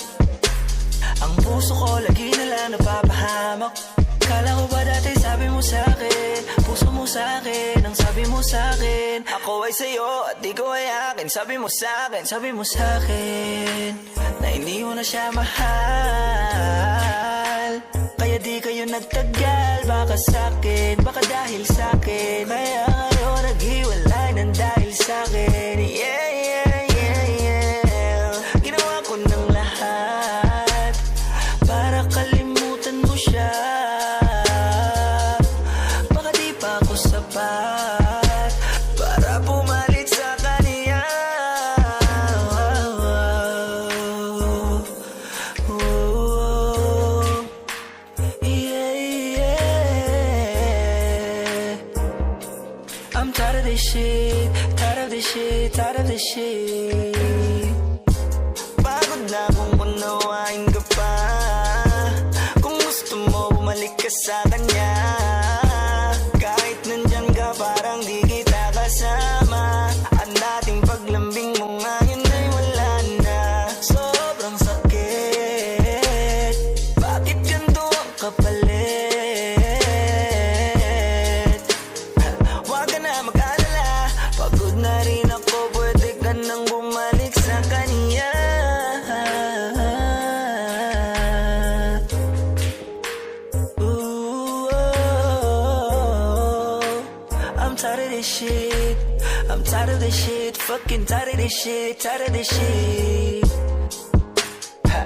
Ang puso ko lagi na lang napapahamak. Kala ko ba dati sabi mo sa'kin, puso mo sa'kin, ang sabi mo sa'kin, ako ay sa'yo at di ko ay akin. Sabi mo sa'kin na hindi mo na siya mahal. Kaya di kayo nagtagal, baka sa'kin, baka dahil sa'kin. Kaya ngayon naghiwalay ng dahil sa'kin. Yeah, yeah, yeah, yeah. Ginawa ko ng lahat para kalimutan mo siya. Baka di pa ako sapat para pumalit sa kanya. Yeah, yeah. I'm tired of this shit, tired of this shit, tired of this shit. Pagod na kung unawain ka pa. Kung gusto mo bumalik ka sa kanya, kahit nandyan ka parang di kita kasama. Ang dating paglambing mo ngayon ay wala na. Sobrang sakit, bakit ganito ang kapalit? Huwag ka na mag-alala, pagod na rin ako, pwede ka nang bumalik sa kanya. Ooh, oh, I'm tired of this shit, I'm tired of this shit, fucking tired of this shit, tired of this shit. Ha.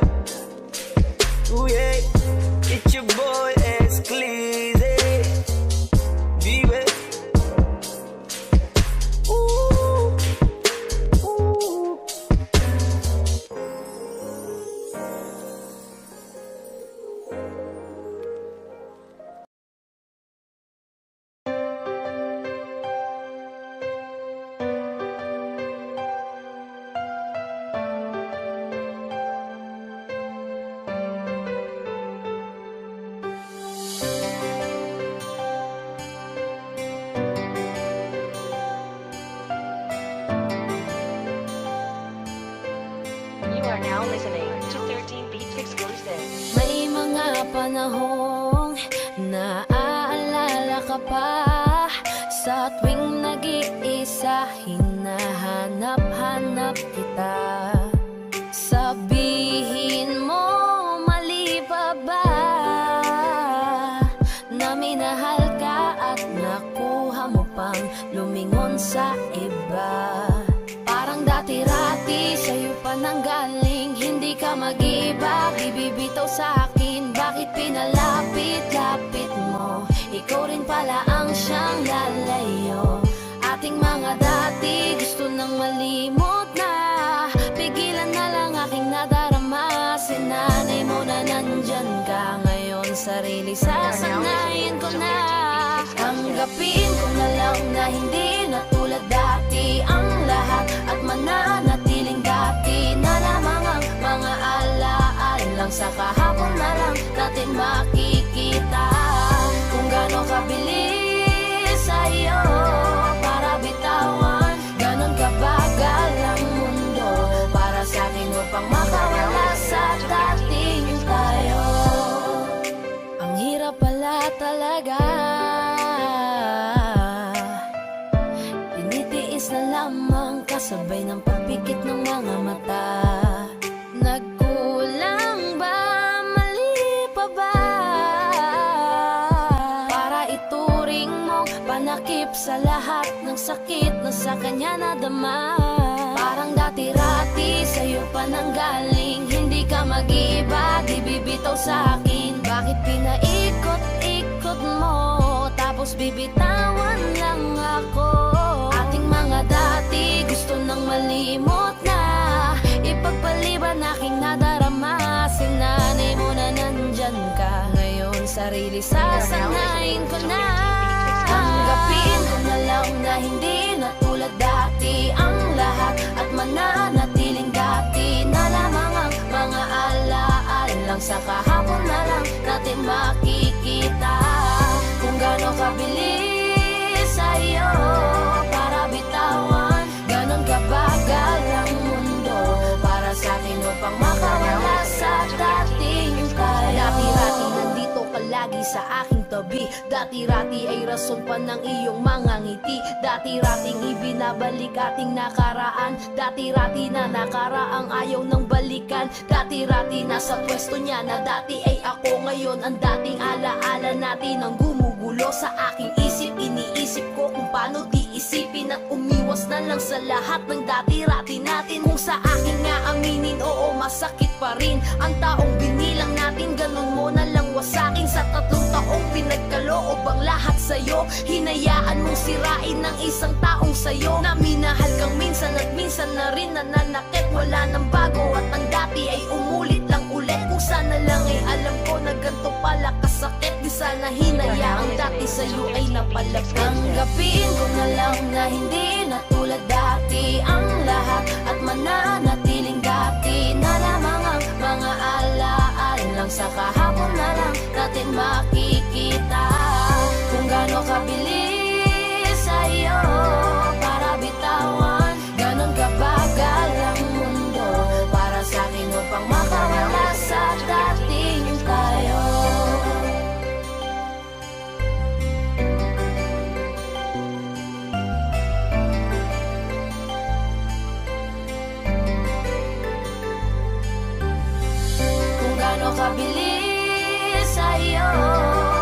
Ooh yeah, it's your boy Esclize, baby. Ooh, now listening to 13 Beats Exclusive. May mga panahong naaalala ka pa sa tuwing nag-iisa, hinahanap-hanap kita. Sabihin mo, mali pa ba na minahal ka at nakuha mo pang lumingon sa iba? Parang dati-rati sa'yo pa nanggaling, hindi ka mag-iba, bibibitaw sa akin. Bakit pinalapit-lapit mo? Ikaw rin pala ang siyang lalayo. Ating mga dati gusto nang malimot na, pigilan na lang aking nadarama. Sinanay mo na nandyan ka ngayon, sarili sasanayin ko na. Tanggapin ko na lang na hindi na tulad dati ang lahat, at mananatiling dati na lamang ang mga alaala lang. Sa kahapon na lang natin makikita kung gaano kabilis sa'yo para bitawan, ganon kabagal ang mundo para sa akin upang makawala sa dating tayo. Ang hirap pala talaga, tinitiis na lamang kasabay ng pagpikit ng mga mata. Nagkulang ba, mali pa ba para ituring mong panakip sa lahat ng sakit na sa kanya nadama? Parang dati-rati sa'yo pa nanggaling, hindi ka mag-iba, di bibitaw sa akin. Bakit pinaikot-ikot mo, tapos bibitawan lang ako? Ating mga dati gusto nang malimot na, ipagpaliban aking nadarama. Sinanay mo na nandyan ka ngayon, sarili sasanayin ko na. Tanggapin ko na lang na hindi na tulad dati ang lahat, at mananatiling dati na lamang ang mga alaala lang. Sa kahapon na lang natin makikita kung gaano kabilis sa'yo para bitawan, ganon kabagal ang mundo para sa akin upang makawala sa dating tayo. Dati-rati nandito ka lagi sa aking tabi, dati-rati ay rason pa ng iyong mga ngiti. Dati-rating ibinabalik ating nakaraan, dati-rati na nakaraang ayaw ng balikan. Dati-rati nasa pwesto niya na dati ay ako, ngayon ang dating alaala natin ang gumugulo sa aking isip. Iniisip ko kung paano di isipin at umiwas na lang sa lahat ng dati-rati natin. Kung sa akin nga aminin, oo masakit pa rin ang taong binilang natin, ganun mo na lang wasakin. Sa 3 taong pinagkaloob ang lahat sa'yo, hinayaan mong sirain ng isang taong sa'yo na minahal kang minsan at minsan na rin nananakit. Wala nang bago at ang dati ay umulit lang ulit. Kung sana lang ay alam ko na ganito pala kasakit, di sana hinayaang dati sa'yo ay napalapit. Tanggapin ko na lang na hindi na tulad dati ang lahat, at mananatiling dati na lamang ang mga alaala lang. Sa kahapon na lang natin makikita kung gaano kabilis sa'yo para bitawan, ganon kabagal ang mundo para sa akin upang makawala sa dating tayo. Kung gaano kabilis sa'yo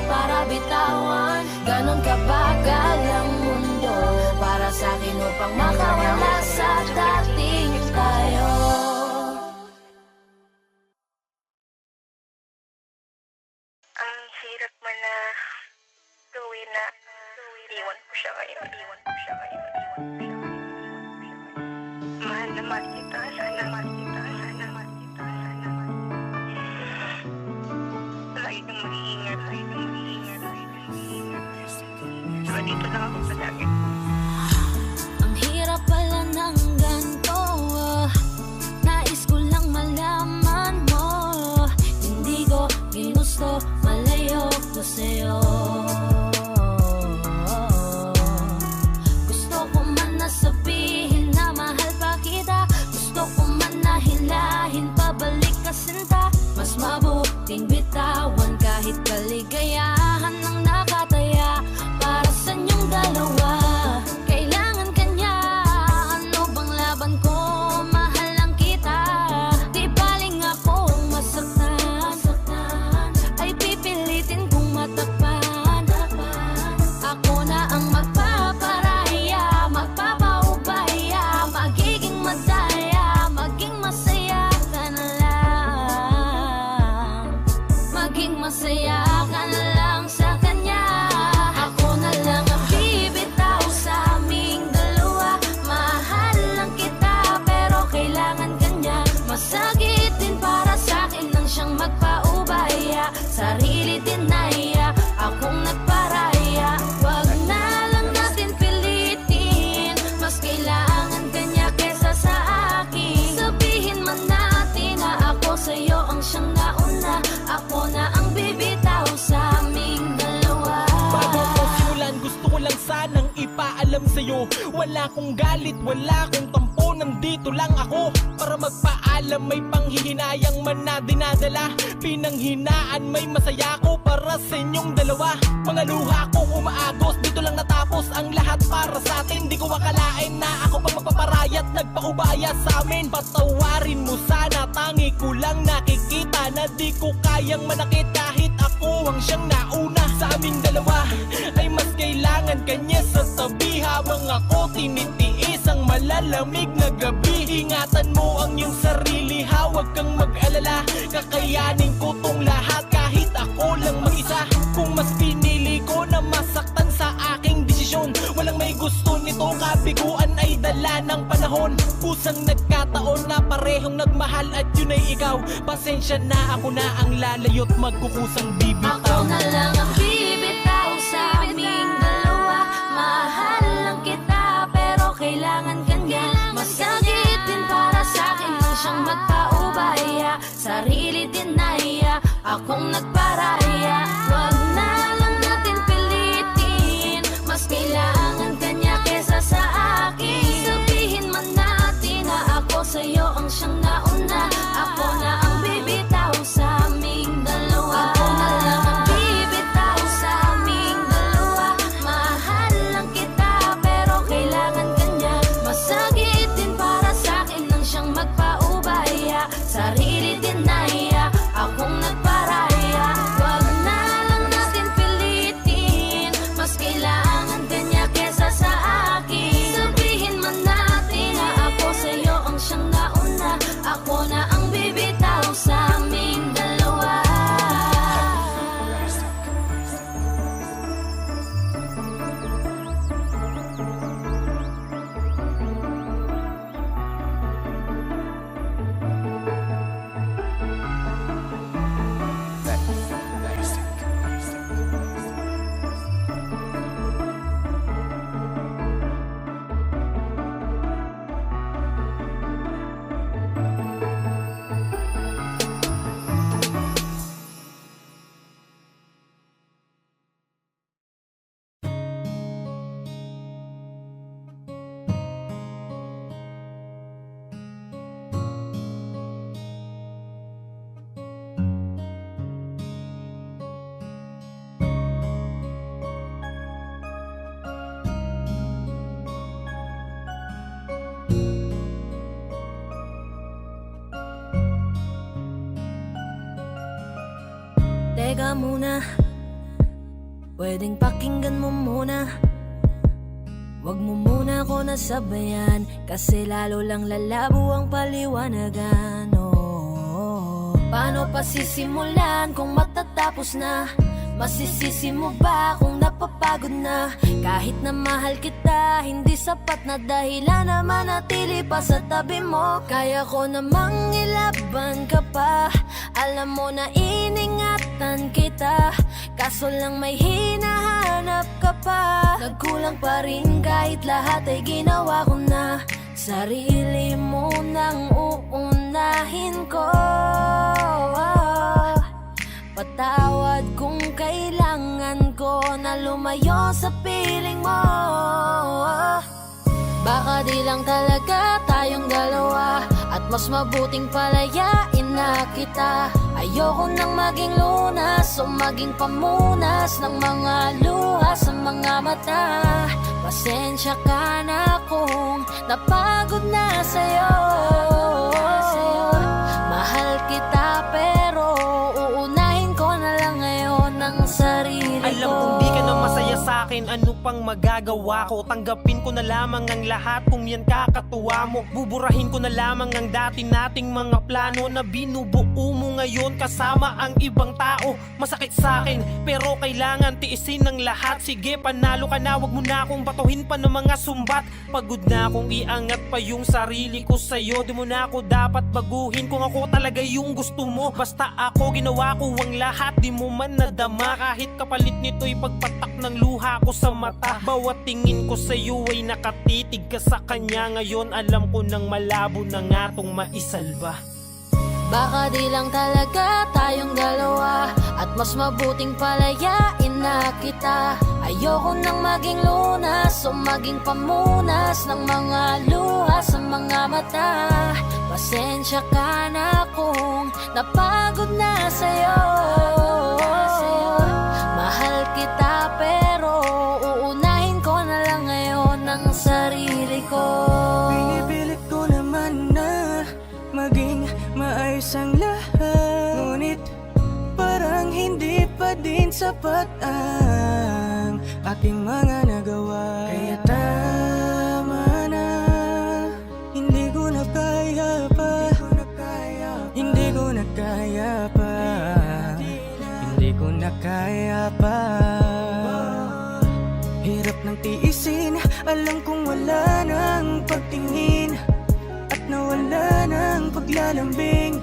para bitawan, ganon kabagal ang mundo para sa akin upang makawala sa dating tayo. Ang hirap man na gawin na iwan ko siya ngayon. Mahal na mahal kita, sana mahal kita, sana mahal kita, sana mahal kita. Lagi kang mag-iingat, lagi kang mag-iingat, lagi kang mag-iingat. Saka dito lang ako palagi. Ang hirap pala ng ganito, nais ko lang malaman mo, hindi ko ginusto malayo ko sa'yo. Gusto ko man na sabihin na mahal pa kita, gusto ko man na hilahin pa mga sinta. Mas mabuting bitawan kahit kaligayahan ng nakataya. Para sa inyong dalawa, kailangan kanya. Ano bang laban ko? Mahal lang kita. Di baling akong masaktan, ay pipilitin kong matakpan. Ako na ang magpaparaya, magpapaubaya, magiging madaya, maging masaya ka na lang. Maging masaya ka na lang sa kanya. Ako na lang ang bibitaw sa aming dalawa. Mahal lang kita pero kailangan kanya. Masakit din para sa akin nang siyang magpaubaya. Sarili din naiya, akong nagparaya. Wag na lang natin pilitin, mas kailangan kanya kesa sa akin. Sabihin man natin na ako sa'yo ang siyang nauna. Ako na ang bibitaw sa aming dalawa. Bago ko simulan, gusto ko lang sanang ipaalam sa'yo. Wala kong galit, wala kong tampo, nandito lang ako para magpaalam. May panghihinayang man na dinadala, pinanghinaan may masaya ko para sa inyong dalawa. Mga luha kong umaagos, dito lang natapos ang lahat para sa atin. Di ko akalain na ako pa mapaparayat, nagpaubaya sa amin. Patawarin mo sana, tangi ko lang nakikita na di ko kayang manakit kahit ako ang siyang nauna. Sa aming dalawa ay mas kailangan kanya sa tabi, habang ako tinitiis ang malalamig na gabi. Ingatan mo ang iyong sarili, huwag kang mag-alala. Kakayanin ko tong lahat kahit ako lang mag-isa. Kung mas pinili ko na masaktan sa aking desisyon, walang may gusto nito, kabiguan ay dala ng panahon. Kusang nagkataon na parehong nagmahal at yun ay ikaw. Pasensya na, ako na ang lalayo't magkukusang bibitaw. Ako na lang ang bibitaw sa aming dalawa. Mahal lang kita pero kailangan kanya. Masakit din para sa akin nang siyang magpaubaya. Sarili din naiya, akong nagparaya. Wag na lang natin pilitin, mas kailangan kanya kesa sa akin. Sabihin man natin na ako sa'yo ang siyang nauna. Ako na ang bibitaw sa aming dalawa. Ako na lang ang bibitaw sa aming dalawa. Mahal lang kita pero kailangan kanya. Masakit din para sa akin nang siyang magpaubaya. Sarili din naiya, akong nagparaya. Wag na lang natin pilitin, mas kailangan kanya kesa sa akin. Sabihin man natin na ako sa'yo ang siyang nauna. Ako na ang bibitaw sa aming dalawa. Teka muna, pwedeng pakinggan mo muna. Wag mo muna ako nasabayan, kasi lalo lang lalabo ang paliwanagan. Paano pa sisimulan kung matatapos na? Masisisi mo ba kung napapagod na? Kahit na mahal kita, hindi sapat na dahilan na manatili pa sa tabi mo. Kaya ko namang ilaban ka pa, alam mo na iningatan kita. Kaso lang may hinahanap ka pa. Nagkulang pa rin kahit lahat ay ginawa ko na. Sarili mo nang uunahin ko. Patawad kung kailangan ko na lumayo sa piling mo. Baka di lang talaga tayong dalawa, at mas mabuting palayain na kita. kita. Ayoko nang maging lunas o maging pamunas ng mga luha sa mga mata. Pasensya ka na kung napagod na sa'yo. Mahal kita pero uunahin ko na lang ngayon ang sarili ko. Alam kong di ka na masaya sa'kin, ano pang magagawa ko? Tanggapin ko na lamang ang lahat kung yan kakatuwa mo. Buburahin ko na lamang ang dati nating mga plano na binubuo mo ngayon kasama ang ibang tao. Masakit sa'kin pero kailangan tiisin ng lahat. Sige, panalo ka na, wag mo na akong batuhin pa ng mga sumbat. Pagod na akong iangat pa yung sarili ko sa'yo. Di mo na ako dapat baguhin kung ako talaga yung gusto mo. Basta ako, ginawa ko ang lahat, di mo man nadama. Kahit kapalit nito'y pagpatak ng luha ko sa mata. Bawat tingin ko sa'yo ay nakatitig ka sa kanya. Ngayon alam ko nang malabo na nga tong maisalba. Baka di lang talaga tayong dalawa, at mas mabuting palayain na kita. Ayoko nang maging lunas o maging pamunas ng mga luha sa mga mata. Pasensya ka na kung napagod na sa'yo. Mahal kita pero uunahin ko na lang ngayon ang sarili ko. Pinipilit ko naman na maging maayos ang lahat, ngunit parang hindi pa din sapat ang aking mga nagawa. Kaya tama na, hindi ko na kaya pa, hindi ko na kaya pa, hindi ko na kaya pa. Hirap ng tiisin, alam kong wala nang pagtingin at nawala ng paglalambing.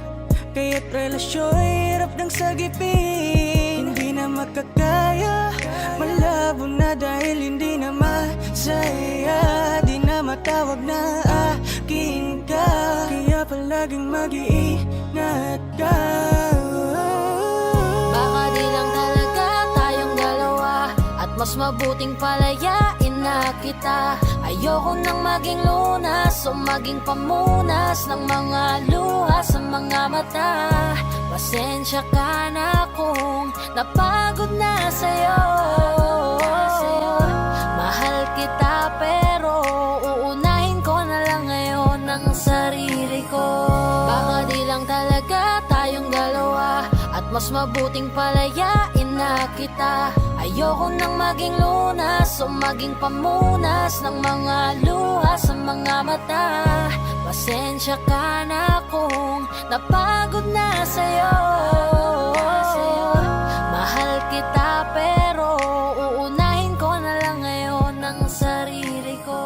Kaya't relasyo'y hirap ng sagipin. Hindi na makakaya, malabo na dahil hindi na masaya. Di na matawag na akin ka, kaya palaging mag-iingat ka. Baka di lang talaga tayong dalawa, at mas mabuting palayain na kita. Ayoko nang maging lunas o maging pamunas ng mga luha sa mga mata. Pasensya ka na kung napagod na sa'yo. Mahal kita pero uunahin ko na lang ngayon ang sarili ko. Baka di lang talaga tayong dalawa, at mas mabuting palayain na kita. Ayoko nang maging lunas o maging pamunas ng mga luha sa mga mata. Pasensya ka na kung napagod na sa'yo. Mahal kita pero uunahin ko na lang ngayon ang sarili ko.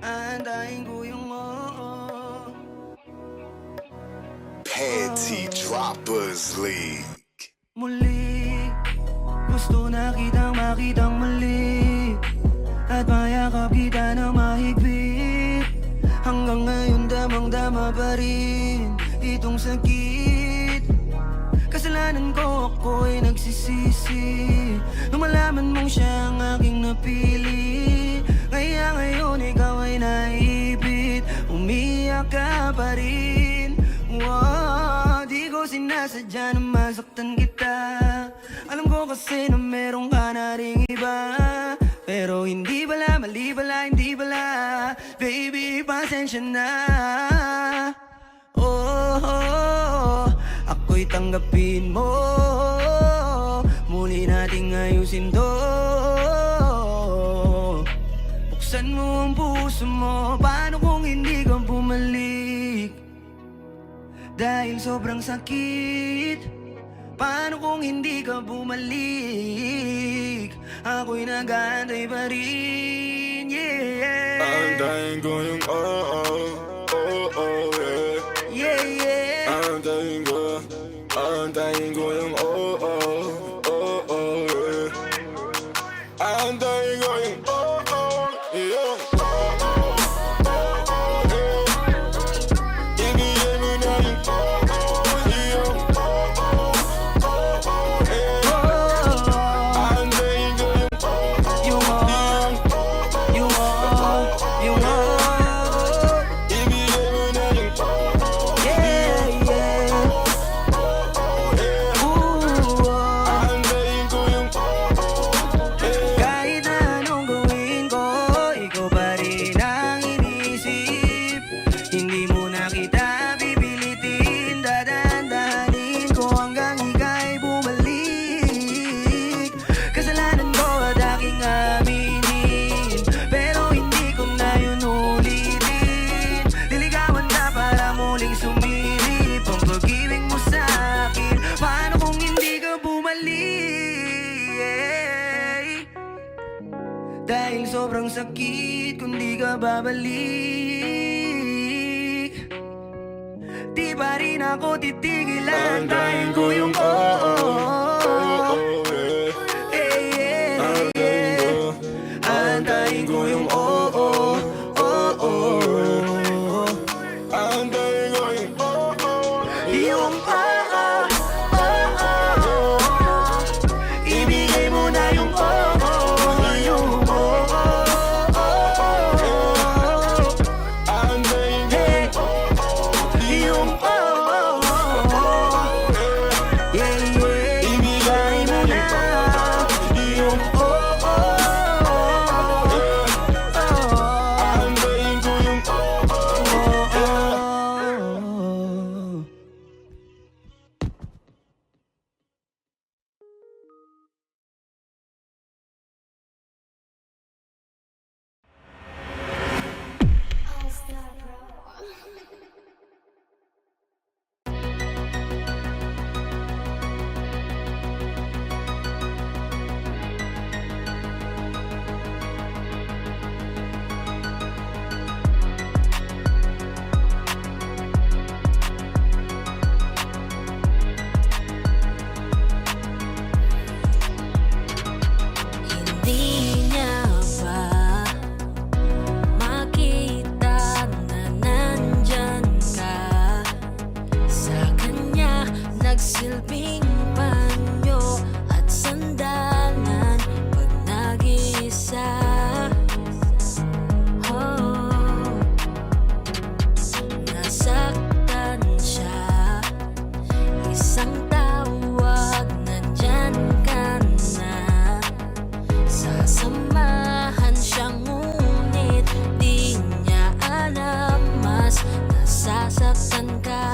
Andahin ko yung Panty Droppers League. muli. Gusto na kitang makitang muli, at mayakap kita na mahigpit. Hanggang ngayon damang-dama pa rin itong sakit. Kasalanan ko, ako'y nagsisisi nung malaman mong siya ang aking napili. Kaya ngayon ikaw ay naipit, umiyak ka pa rin. Wow, di ko sinasadya na masaktan kita. Alam ko kasi na meron ka na ring iba, pero hindi pala, mali pala, hindi pala. Baby, pasensya na. Oh, ako'y tanggapin mo, muli nating ayusin to. Buksan mo ang puso mo, paano kung hindi ka bumalik? Dahil sobrang sakit, paano kung hindi ka bumalik? Ako'y nag-aantay pa rin, yeah. Antayin ko yung yeah. Yeah, yeah. Antayin ko yung yeah. Antayin ko yung sobrang sakit kung di ka babalik. Di pa rin ako titigilan, antayin ko yung antayin ko yung yung ibigay mo na yung yung yung ibigay mo na yung antayin ko yung Hindi niya ba makita na nandyan ka? Sa kanya nagsilbing panyo at sandalan pag nag-iisa. Oh, nasaktan siya, isang tawag, nandyan ka na. Sasamahan siya ngunit di niya alam, mas nasasaktan ka.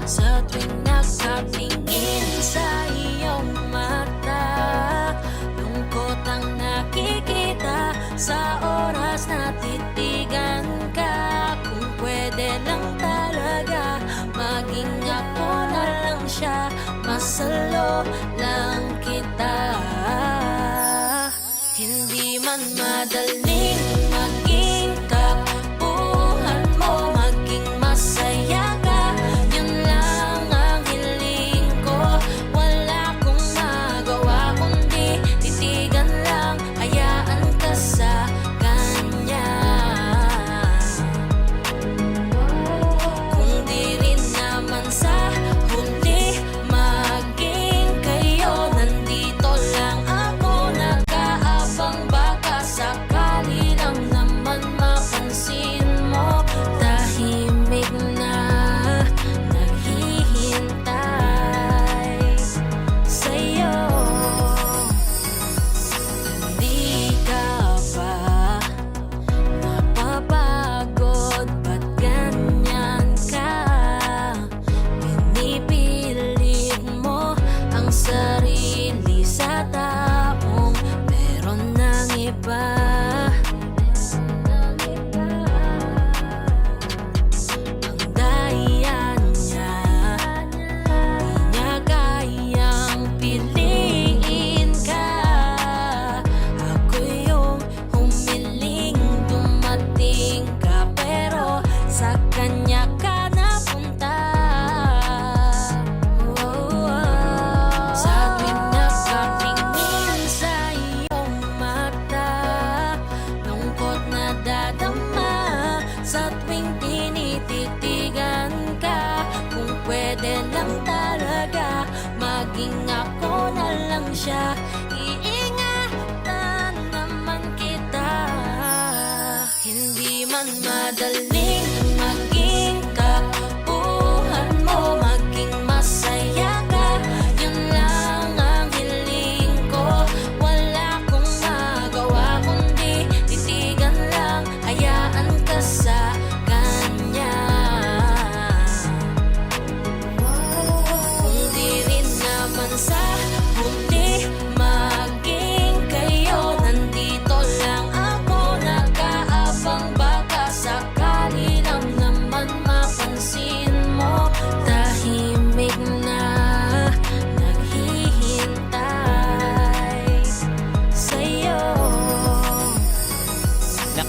Sa tuwing nakatingin sa iyong mata, lungkot ang nakikita sa oras na titigan ka. Kung pwede lang talaga, maging ako na lang siya, masalo lang kita. Hindi man madaling maging kapuhan mo, maging masaya ka, yun lang ang hiling ko. Wala kong magawa kundi titigan lang, hayaan ka sa kanya. Kung di rin naman sa huli maging kayo, nandito lang ako nag-aabang, baka sakali lang naman mapansin mo. Tahimik na naghihintay sa'yo. Hindi ka ba napapagod? Ba't ganyan ka? Pinipilit mo ang sarili sa taong meron ng iba. Ang daya niya, di niya kayang piliin ka. Ako yung humiling dumating ka, pero sa kanya ka napunta. Sa tuwing nakatingin sa iyong mata, lungkot na dadama. Sa tuwing tinititigan ka, kung pwede lang talaga, maging ako na lang siya, iingatan naman kita. Hindi man madaling maging kapuhan mo, maging masaya ka, yun lang ang hiling ko. Wala kong magawa kundi titigan lang, hayaan ka sa kanya. Kung di rin naman sa huli maging kayo, nandito lang ako nag-aabang, baka sakali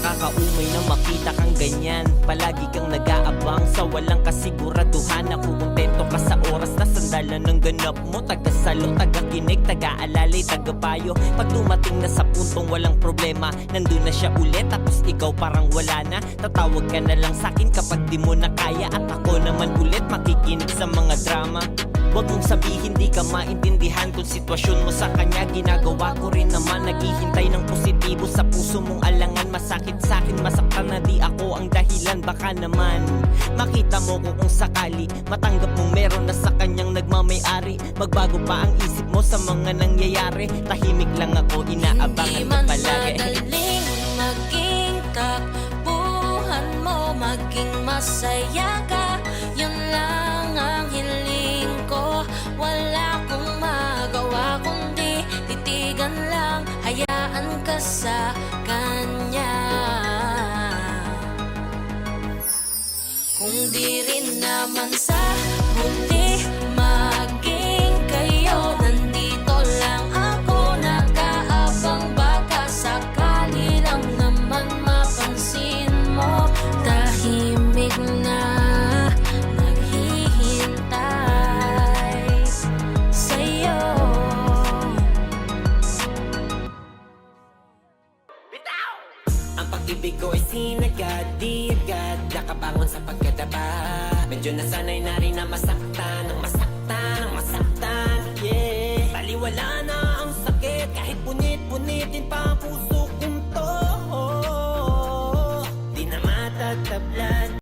Nakakaumay na makita kang ganyan. Palagi kang nag-aabang sa walang kasiguraduhan. Ako kontento ka sa oras na sandalan ng ganap mo. Taga-salo, taga-kinig, taga-alalay, taga-payo. Pag dumating na sa puntong walang problema, nandun na siya ulit, tapos ikaw parang wala na. Tatawag ka na lang sa'kin kapag di mo na kaya, at ako naman ulit makikinig sa mga drama. Huwag mong sabihin di ka maintindihan kung sitwasyon mo sa kanya. Ginagawa ko rin naman, naghihintay ng positibo sa puso mong alangan. Masakit sa'kin, masaktan na di ako ang dahilan. Baka naman makita mo kung sakali matanggap mong meron na sa kanyang nagmamay-ari. Magbago pa ang isip mo sa mga nangyayari. Tahimik lang ako, inaabangan ko palagi. Hindi man madaling maging takbuhan mo, maging masaya ka, yun lang ang hiling ko. Wala kong magawa kundi titigan lang, hayaan ka sa kanya. Kung di rin naman sa huli maging kayo, nandito lang ako nag-aabang, baka sakali lang naman mapansin mo. Tahimik na naghihintay sa'yo. Ang pag-ibig ko ay sinagad, di agad nakabangon sa pagkadapa. Medyo nasanay na rin na masaktan, ang masaktan, ang masaktan, yeah. Baliwala na ang sakit, kahit punit-punitin pa ang puso kong to. Di na matatablan.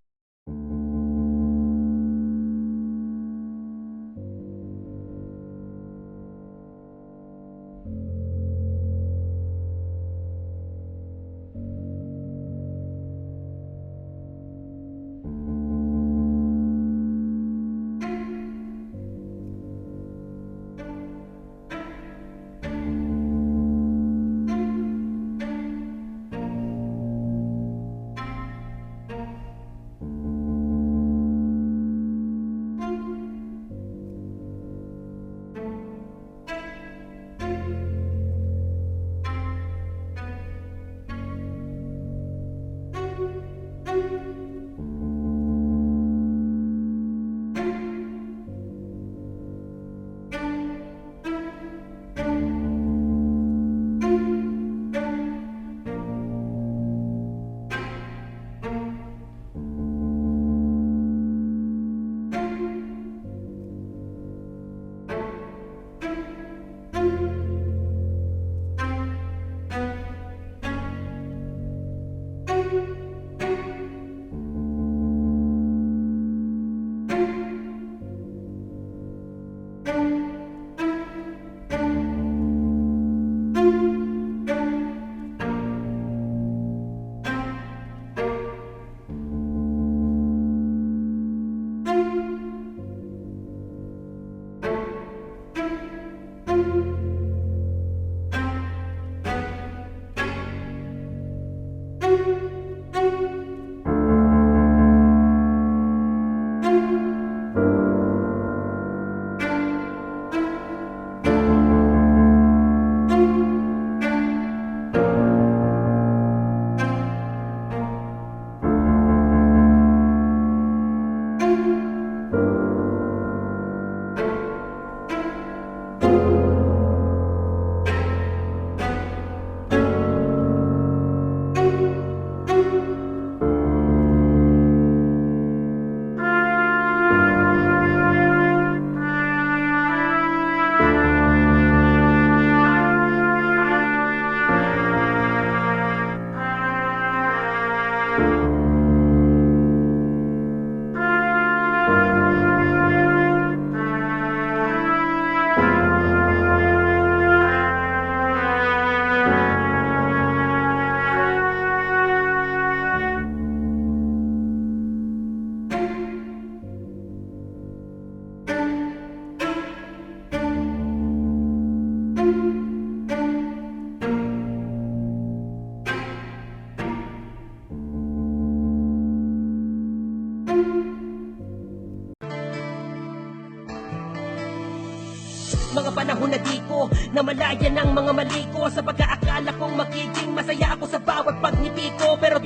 Mga panahon na di ko na malaya ng mga mali ko, sa pagkaakala kong magiging masaya ako sa bawat pagnipi ko. Pero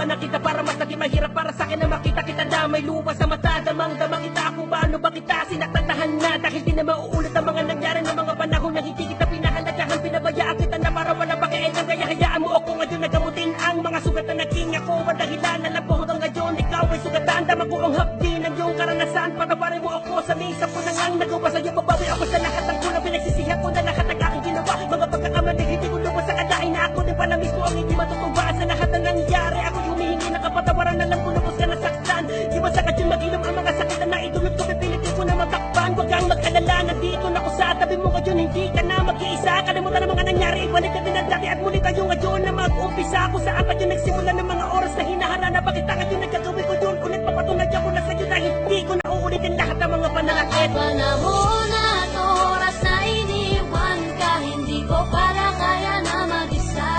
na kita para mas naging mahirap para sa akin na makita kita damay lupa sa mata. Damang-dama kita, kung paano ba kita sinaktantahan na dahil di na mauulit ang mga nangyari ng mga panahon na hindi kita pinahalagahan. Pinabayaan kita na para wala pakialam, kaya hayaan mo ako ngayon nagamutin ang mga sugat na naging ako. Ang dahilan na lang po hanggang ngayon ikaw ay sugatan. Dama ko ang hapdi ng iyong karanasan. Pagawarin mo ako sa misa ko na ngang nagawa sa'yo. Babawi ako sa lahat ng kulang, pinagsisihan ko na lahat ng aking ginawa. Mga pagkakamali, hindi ko lubos sa kalain na ako din pala mismo ang hindi matutubaan sa lahat ng nangyari. Ako'y humihingi ng kapatawaran, alam ko lubos ka nasaktan. Di masakit yung mag-inom ang mga sakit na naidulot ko. Pipilitin ko na matakpan, huwag kang mag-alala. Nandito na ako sa tabi mo ngayon, hindi ka na mag-iisa. Kalimutan ang mga nangyari, ibalik natin ang dati at muli tayo ngayon na mag-umpisa. Kung saan tayo nagsimula ng mga oras na hinaharana. Bakit ka ngayon nagkagawin ko yun? Ulit papatunay ako na sa'yo na hindi ko na uulitin lahat ng mga panalangit. Panahon at oras na iniwan ka, hindi ko pala kaya na mag-isa.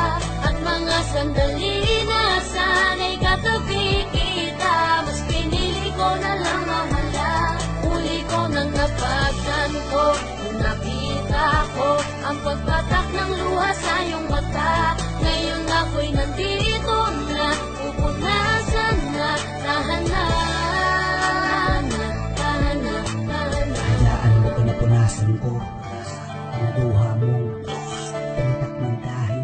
At mga sandali na sana'y katabi kita, mas pinili ko na lang mawala. Uli ko nang napagtanto, kung nakita ko ang pagpatak ng luha sa iyong mata. Ngayon ako'y nandito na, pupunasan na, tahanan. Hayaan mo ko na punasan ko ang luha mong pamitak ng dahil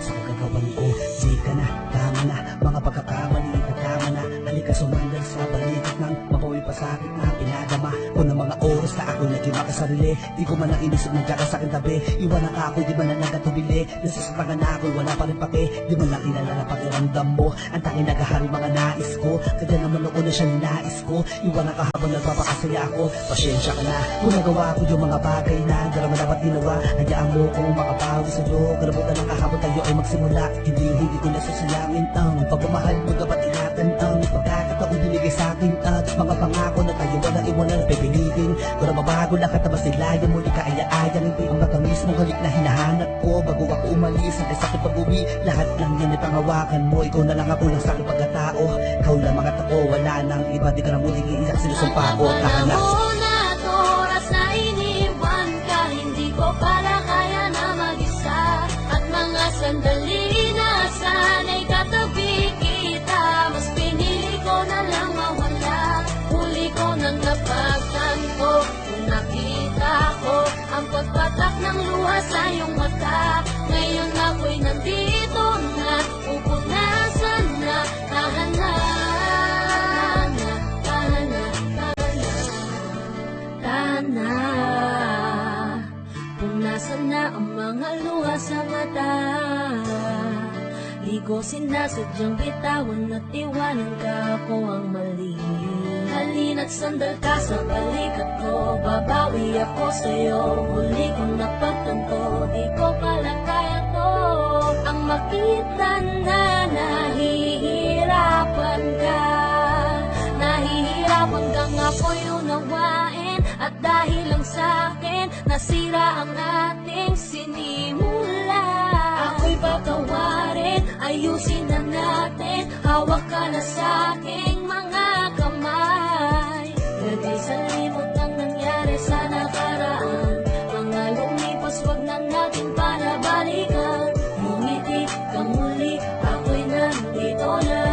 sa kagagawan ko. Di ka na, tama na, mga pagkakamali, tama na. Halika sumandal sa balikat ng makoy pasakit na pinadama ko ng mga oras na ako naging makasarili. Di ko man lang inisip nagkakasakin tabi. Iwan ang ako, di man lang nagatubili. Nasasaktangan na ako, wala pa rin pake. Di man lang inalala pakiramdam mo. Ang tanging nagahari mga nais ko. Kaya naman ako na siya ninais ko. Iwan ang kahabang nagpapakasaya ako. Pasyensya ka na, kung nagawa ko yung mga bagay na darama dapat ginawa. Hayaan mo kong makabawi sa'yo. Karabutan ng kahabang tayo ay magsimula. Hindi ko nasasayangin ang pagmamahal mo dapat ingatan ang pagkakataon binigay sa akin at mga pangako na tayo walang iwanan pipilitin. Kung mabago lahat na masilaya mo, di kaaya-ayang hindi ang matamis mo halik na hinahanap ko. Bago ako umalis, ang sa akin pag-uwi, lahat lang yan ay pangawakan mo. Ikaw na lang ako lang sa aking pagkatao. Ikaw lang mga tao, wala nang iba. Di ka na muling iiyak, sinusumpa ko. Tahanak. Panahon at oras na iniwan ka, hindi ko pala kaya na mag-isa. At mga sandali na sana'y katabi kita, mas pinili ko na lang mawala. Huli ko nang napagtanto, kung nakita ko ang pagpatak ng luha sa iyong mata. Ngayon ako'y nandito na, pupunasan na, tahanan. Punasan na ang mga luha sa mata. Di ko sinasadyang bitawan at iwanan ka, ako ang mali. Halina't sandal ka sa balikat ko, babawi ako sa'yo. Huli kong napagtanto, di ko pala kaya to. Ang makita na nahihirapan ka, nahihirapan kang ako'y unawain. At dahil lang sa'kin, nasira ang ating sinimula. Ako'y patawarin, ayusin na natin. Hawak ka na sa'king mga kamay. Lagay sa limot ang nangyari sa nakaraan. Mga lumipas, wag na natin panabalikan. Ngumiti ka muli, ako'y nandito na.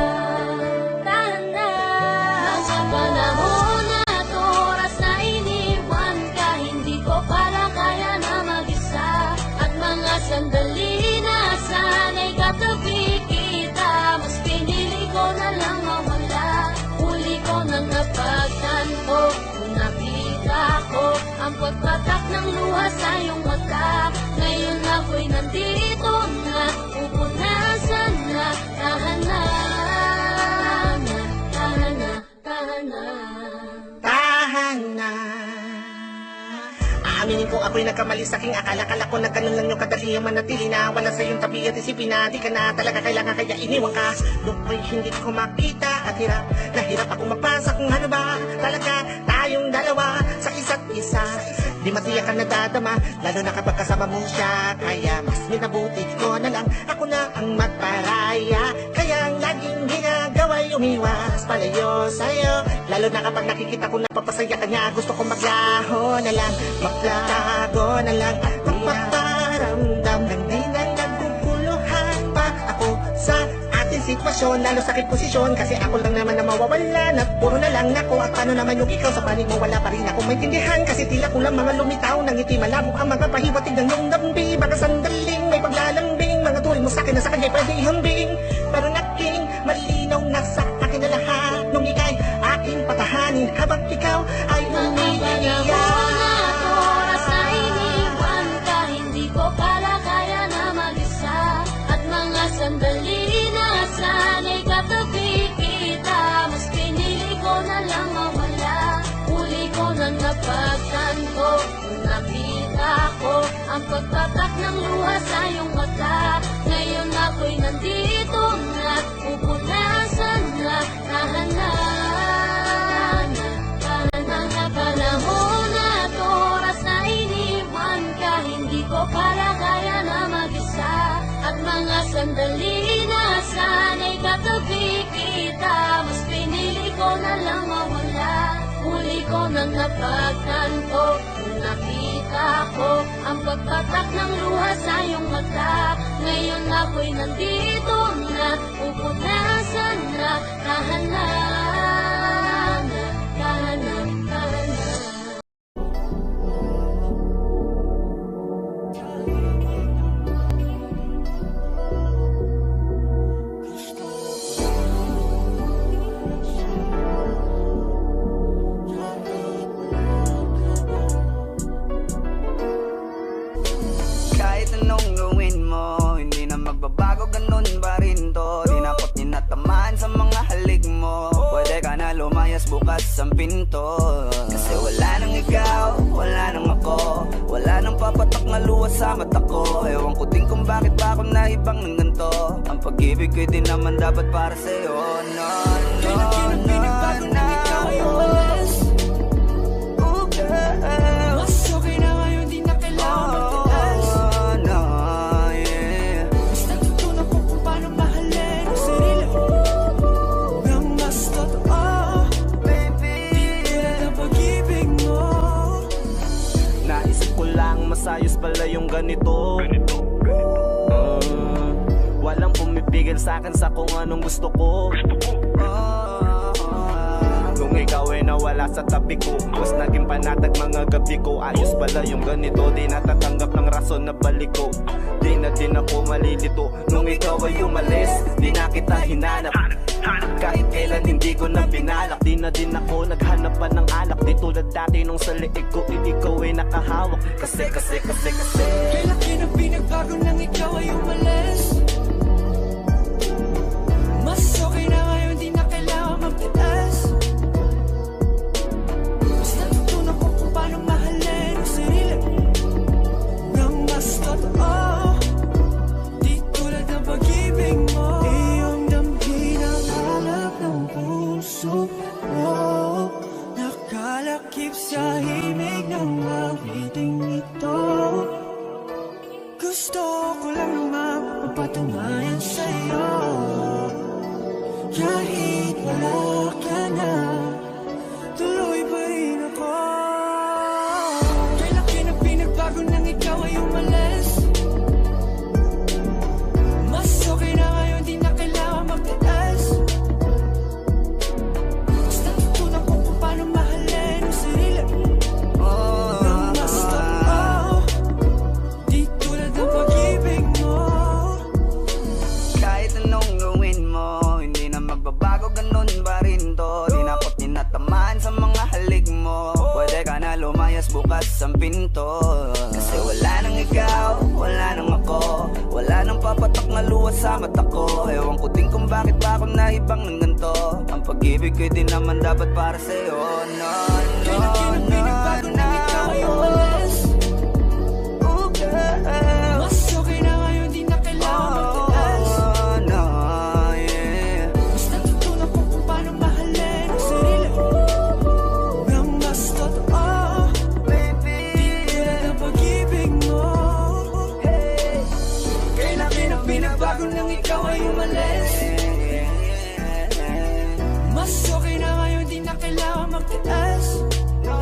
Mga panahon at oras na iniwan ka, hindi ko pala kaya na mag-isa. At mga sandali na sana'y katabi kita, mas pinili ko na lang mawala. Huli ko nang napagtanto, kung nakita ko ang pagpatak ng luha sa iyong mata. Ngayon ako'y nandito na, pupunasan na, tahanan. Tahana. Aaminin ko ako'y nagkamali sa aking akala ko na ganun lang yung kadali ang manatili na wala sa iyong tabi at isipin na di ka na talaga kailangan kaya iniwan ka. Doon ko'y hindi ko makita at hirap na hirap ako mapasa kung ano ba talaga tayong dalawa sa isa't isa. Di matiyak ka nadadama, lalo na kapag kasama mo siya. Kaya mas minabuti ko na lang, ako na ang magparaya. Kaya ang laging ginagawa'y umiwas palayo sa'yo. Lalo na kapag nakikita ko na papasaya ka niya, gusto ko maglaho na lang, maglago na lang, at magpaparamdam ng di na naguguluhan pa ako sa ating sitwasyon, lalo sakit posisyon. Kasi ako lang naman na mawawala, na puro na lang ako. At paano naman yung ikaw, sa panig mo wala pa rin ako maintindihan. Kasi tila ko lang mga lumitaw, nang ngiti malabo ang mga pahiwatig ng iyong dambi. Baka sandaling may paglalambing, mga tuloy mo sa'kin na sa kanya'y pwede ihambing. Pero naging malinaw na sa akin na lahat, nung ika'y aking patahanin, habang ikaw ay umiiyak. Oras na iniwan ka, hindi ko pala kaya na mag-isa. At mga sandali na sana'y katabi kita, mas pinili ko na lang mawala. Huli ko nang napagtanto, nakita ko ang pagtatak ng luha sa iyong mata. Ngayon ako'y nandito na, pupunasan na, tahanan na panahon at oras na iniwan ka, hindi ko pala kaya na mag-isa. At mga sandali na sana'y katabi kita, mas pinili ko na lang mawala. Huli ko nang napagtanto, nakita ko ang pagtatak ng luha sa iyong mata. Ngayon ako'y nandito na, pupunasan na, tahanan. Kahit anong gawin mo, hindi na magbabago, ganun pa rin to. Di na ako't tinatamaan sa mga halik mo. Pwede ka na lumayas, bukas ang pinto. Kasi wala nang ikaw, wala nang ako, wala nang papatak na luha sa mata ko. Ewan ko din kung bakit ba ako naibang ng ganito. Ang pag-ibig ko'y di naman dapat para sa'yo. No, no, no, no, umalis. Oh, girl. Mas okay na ngayon, di na kailangan magtiis. Oh, no, yeah. Mas natutunan ko kung paano mahalin ang sarili nang mas totoo. Baby, Tulad ng pag-ibig mo. Naisip ko lang masayos pala yung ganito. Walang pumipigil sa akin sa kung anong gusto ko. Nung ikaw ay nawala sa tabi ko, mas naging panatag mga gabi ko. Ayos pala yung ganito, di natatanggap ng rason na balik ko. Di na din ako malilito. Nung ikaw ay umalis, di na kita hinanap. Kahit kailan hindi ko na pinalak, di na din ako naghanap pa ng alak. Di tulad dati nung sa liig ko, ikaw ay nakahawak. Kasi Kailan na pinagbago nang ikaw ay umalis. Mas okay na ngayon, di na kailangan magtiis. Mas natutunan ko kung paano mahalin ang sarili nang mas totoo. Di tulad ng pag-ibig mo. Iyong damhin ang hanap ng puso mo. Nakalakip sa himig ng awiting ito. Gusto ko lang naman mapatunayan sa'yo. Kahit wala ka na, tuloy pa rin ako. Kailan na pinagbago nang ikaw ay umalis. Mas okay na ngayon, di na kailangan magtiis. Mas natutunan ko kung paano mahalin ang sarili nang mas totoo. Di tulad ng pag-ibig mo. kahit anong gawin mo, hindi na magbabago, ganun pa rin to. Di na ako't tinatamaan sa mga halik mo. Pwede ka na lumayas, bukas ang pinto. Kasi wala nang ikaw, wala nang ako, wala nang papatak na luha sa mata ko. Ewan ko din kung bakit ba ako naibang ng ganito. Ang pag-ibig ko'y di naman dapat para sa'yo. No, no, Kailan no, pinagbago nang ikaw ay umalis. Oh, girl. Mas okay na ngayon, di na kailangan magtiis. Oh, no, yeah. Mas natutunan ko kung paano mahalin ang sarili nang mas totoo. Baby, Tulad ng pag-ibig mo. Kailan na pinagbago nang ikaw ay umalis. Mas okay na ngayon, di na kailangan magtiis. no,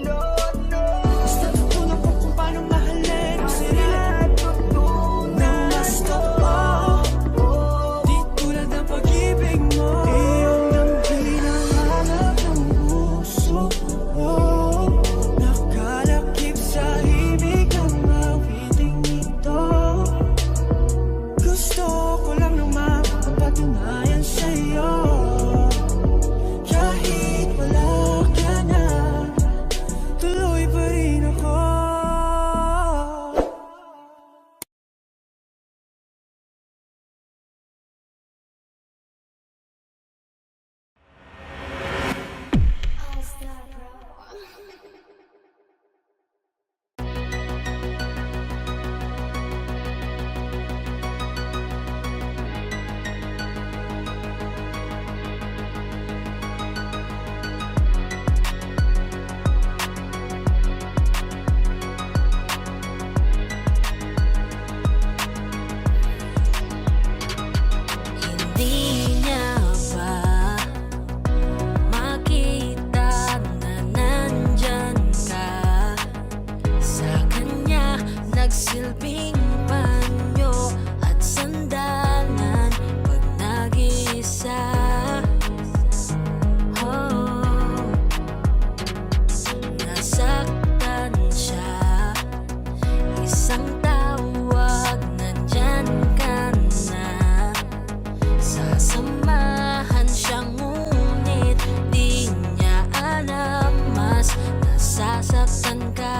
no, no. Mas natutunan ko kung paano mahalin ang sarili nang mas totoo. Di tulad ng pag Hindi niya ba makita na nandyan ka? Sa kanya nagsilbing panyo at sandalan pag nag-iisa. Oh, nasaktan siya, isang tawag, nandyan ka na. Sasamahan siya ngunit di niya alam, mas nasasaktan ka.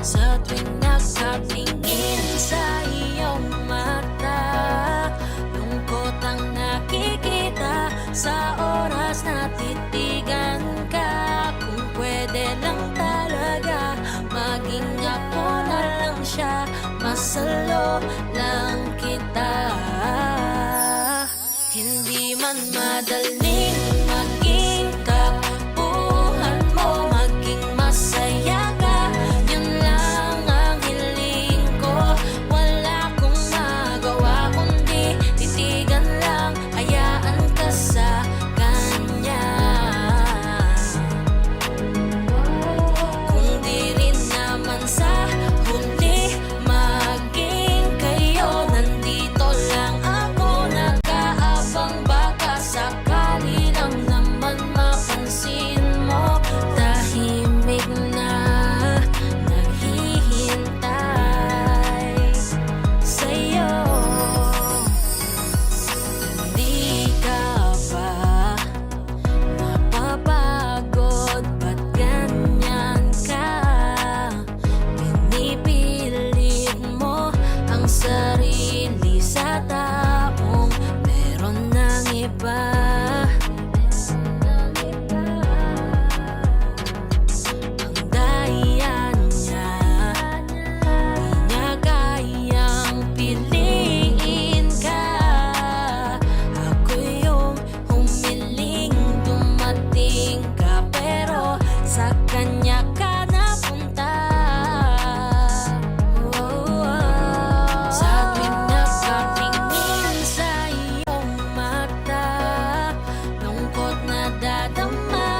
Sa tuwing nakatingin sa iyong mata, lungkot ang nakikita sa oras na titigan ka. Kung pwede lang talaga, maging ako na lang siya, masalo lang kita. Hindi man madaling maging kapuhan mo, maging masaya ka, yun lang ang hiling ko. Wala kong magawa kundi titigan lang, hayaan ka sa kanya. Kung di rin naman sa huli maging kayo, nandito lang ako nag-aabang, baka sakali lang naman mapansin mo. Tahimik na naghihintay sa'yo. Hindi ka ba napapagod? Ba't ganyan ka? Pinipilit mo ang sarili sa taong meron ng iba. Ang daya niya, di niya kayang piliin ka. Ako yung humiling dumating ka, pero sa kanya ka napunta. Sa tuwing nakatingin sa iyong mata, lungkot na dadama.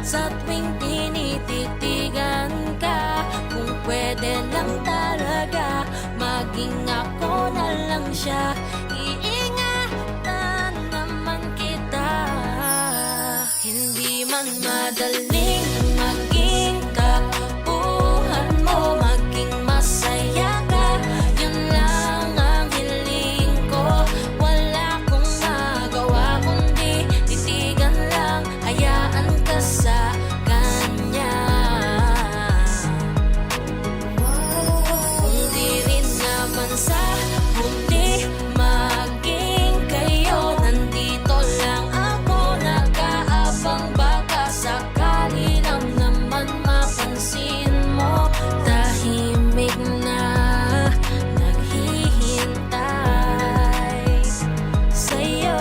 Sa tuwing tinititigan ka, kung pwede lang talaga, maging ako na lang siya, iingatan naman kita. Hindi man madaling maging kapuhan mo, maging masaya ka, yun lang ang hiling ko. Wala kong magawa kundi titigan lang, hayaan ka sa kanya. Kung di rin naman sa huli maging kayo, nandito lang ako nag-aabang, baka sakali lang naman mapansin mo. Tahimik na naghihintay sa'yo.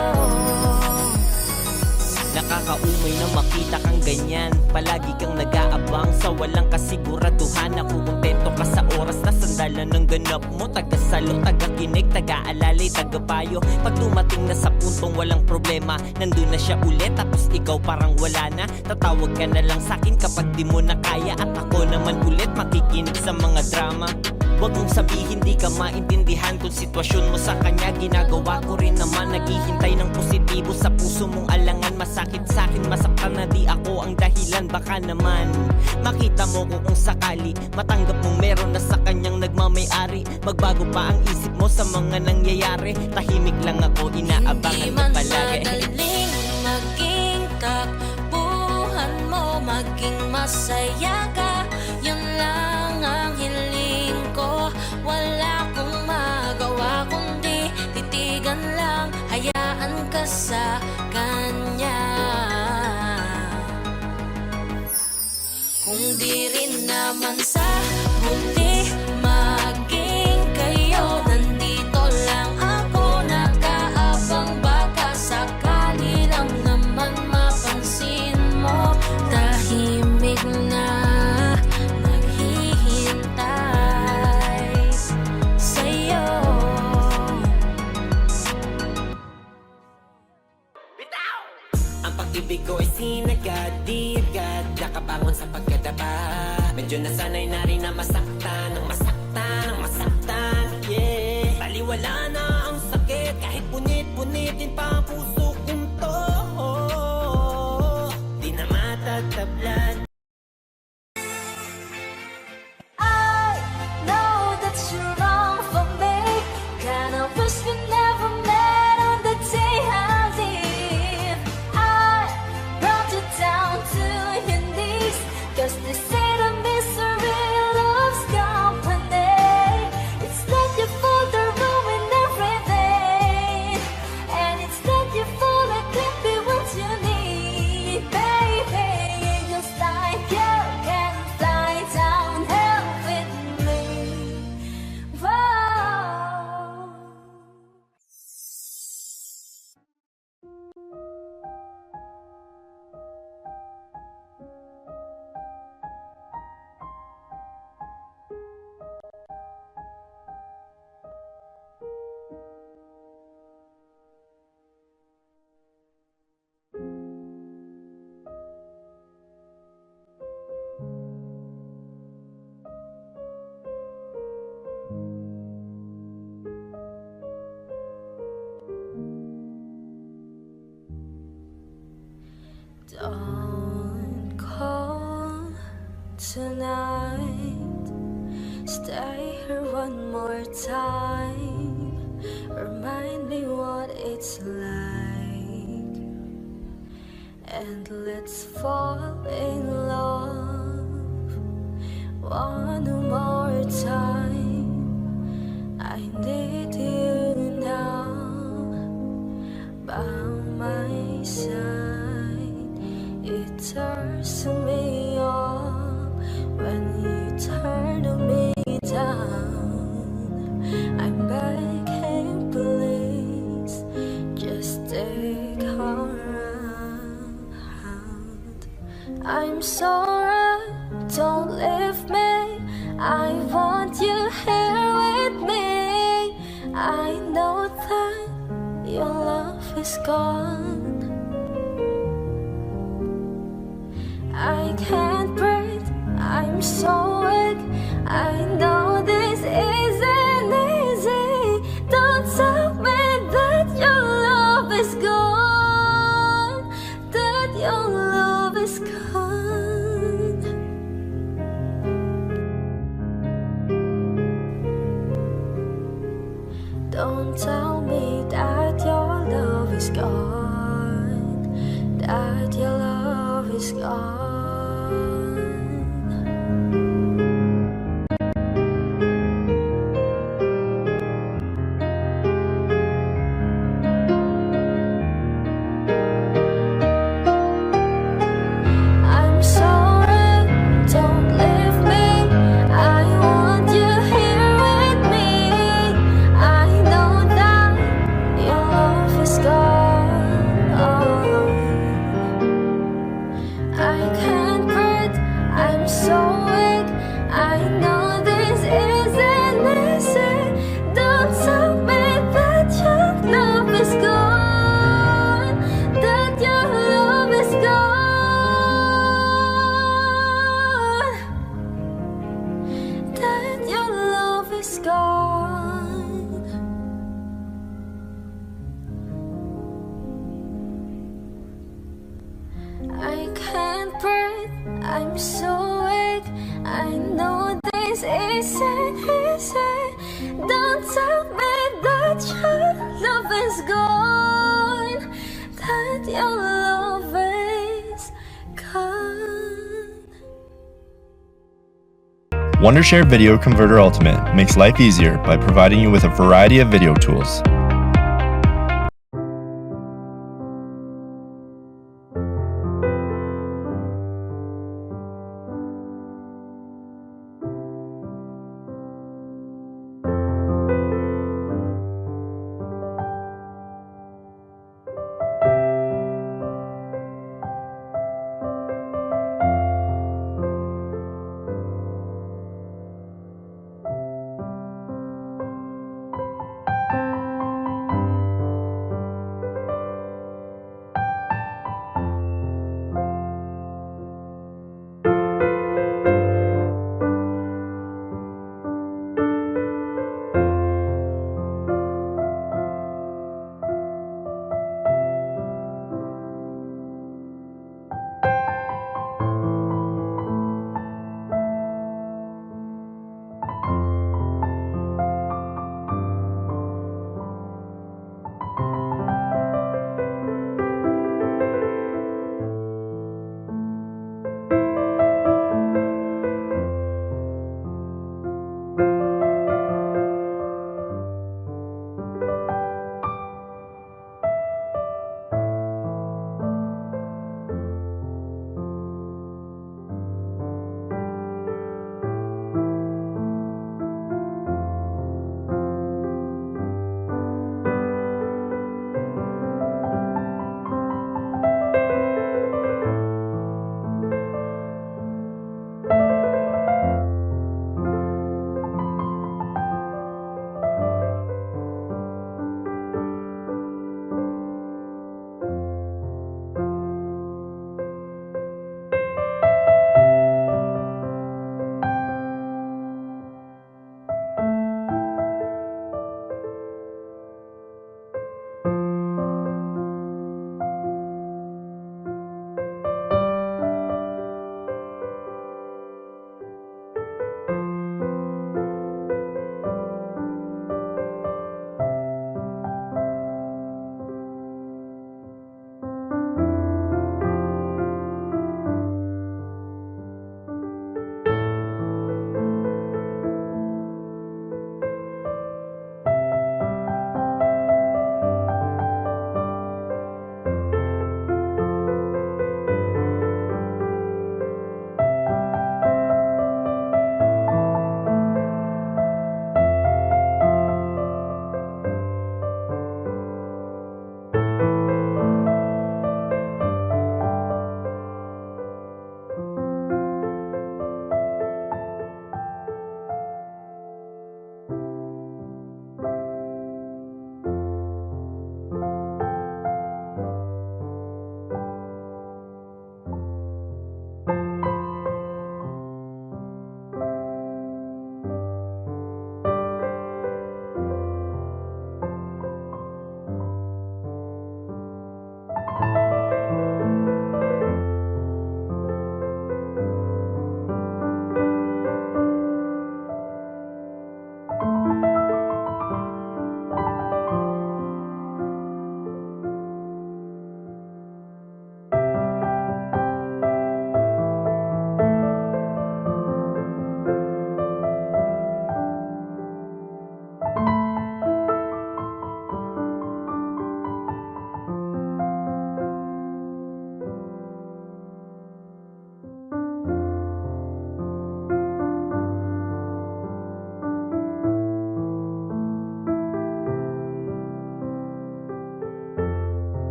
Nakakaumay na makita kang ganyan, palagi kang nag-aabang sa walang kasiguraduhan. Ako kontento ka sa oras na sandalan ng ganap mo, tagasalo, tagakinig, taga-alalay, tagapayo. Pag dumating na sa puntong walang problema, nandun na siya ulit, tapos ikaw parang wala na. Tatawag ka na lang sa'kin kapag di mo na kaya, at ako naman ulit makikinig sa mga drama. Huwag mong sabihin di ka maintindihan kung sitwasyon mo sa kanya. Ginagawa ko rin naman, naghihintay ng positibo sa puso mong alangan. Masakit sa'kin, masaktan na di ako ang dahilan. Baka naman makita mo ko kung sakali, matanggap mong meron na sa kanyang nagmamay-ari. Magbago pa ang isip mo sa mga nangyayari. Tahimik lang ako, inaabangan ka palagi. Madaling maging kapuhan mo, maging masaya ka, yun lang ang hiling ko. Wala kong magawa kundi titigan lang, hayaan ka sa kanya. Kung di rin naman sa huli maging kayo, nandito lang ako nag-aabang, baka sakali lang naman mapansin mo. Tahimik na naghihintay sa'yo. pag-ibig ko ay sinagad, di agad nakabangon sa pagkadapa. Medyo nasanay na rin na masaktan, ng masaktan, ng masaktan, yeah. Baliwala na ang sakit, kahit punit-punitin pa ang puso kong to. Di na matatablad. I know that you're wrong for me. Kinda wish we never met on the day I live. I brought you down to your knees, 'cause they say the misery loves company. It's not your fault to ruin everything, and it's not your fault I can't be what you need, baby. Just like you can fly downhill with me. Whoa. Don't call tonight. Stay here one more time. Remind me what it's like, and let's fall in love one more time. I need you now by my side. It turns me on when you turn me down. I'm begging, please, just take a round. I'm sorry, don't leave me. I want you here with me. I know that your love is gone. I can't breathe, I'm so weak. I know this isn't easy. Don't tell me that your love is gone, that your love is gone. Don't tell me that your love is gone, that your love is gone. I'm sorry, don't leave me. I want you here with me. I know that your love is gone. I can't breathe, I'm so weak. I know this isn't easy. Don't tell me that your love is gone, that your love is gone, that your love is gone. I can't breathe, I'm so weak. I know this isn't easy. Don't tell me that your love is gone, that your love is gone. Wondershare Video Converter Ultimate makes life easier by providing you with a variety of video tools.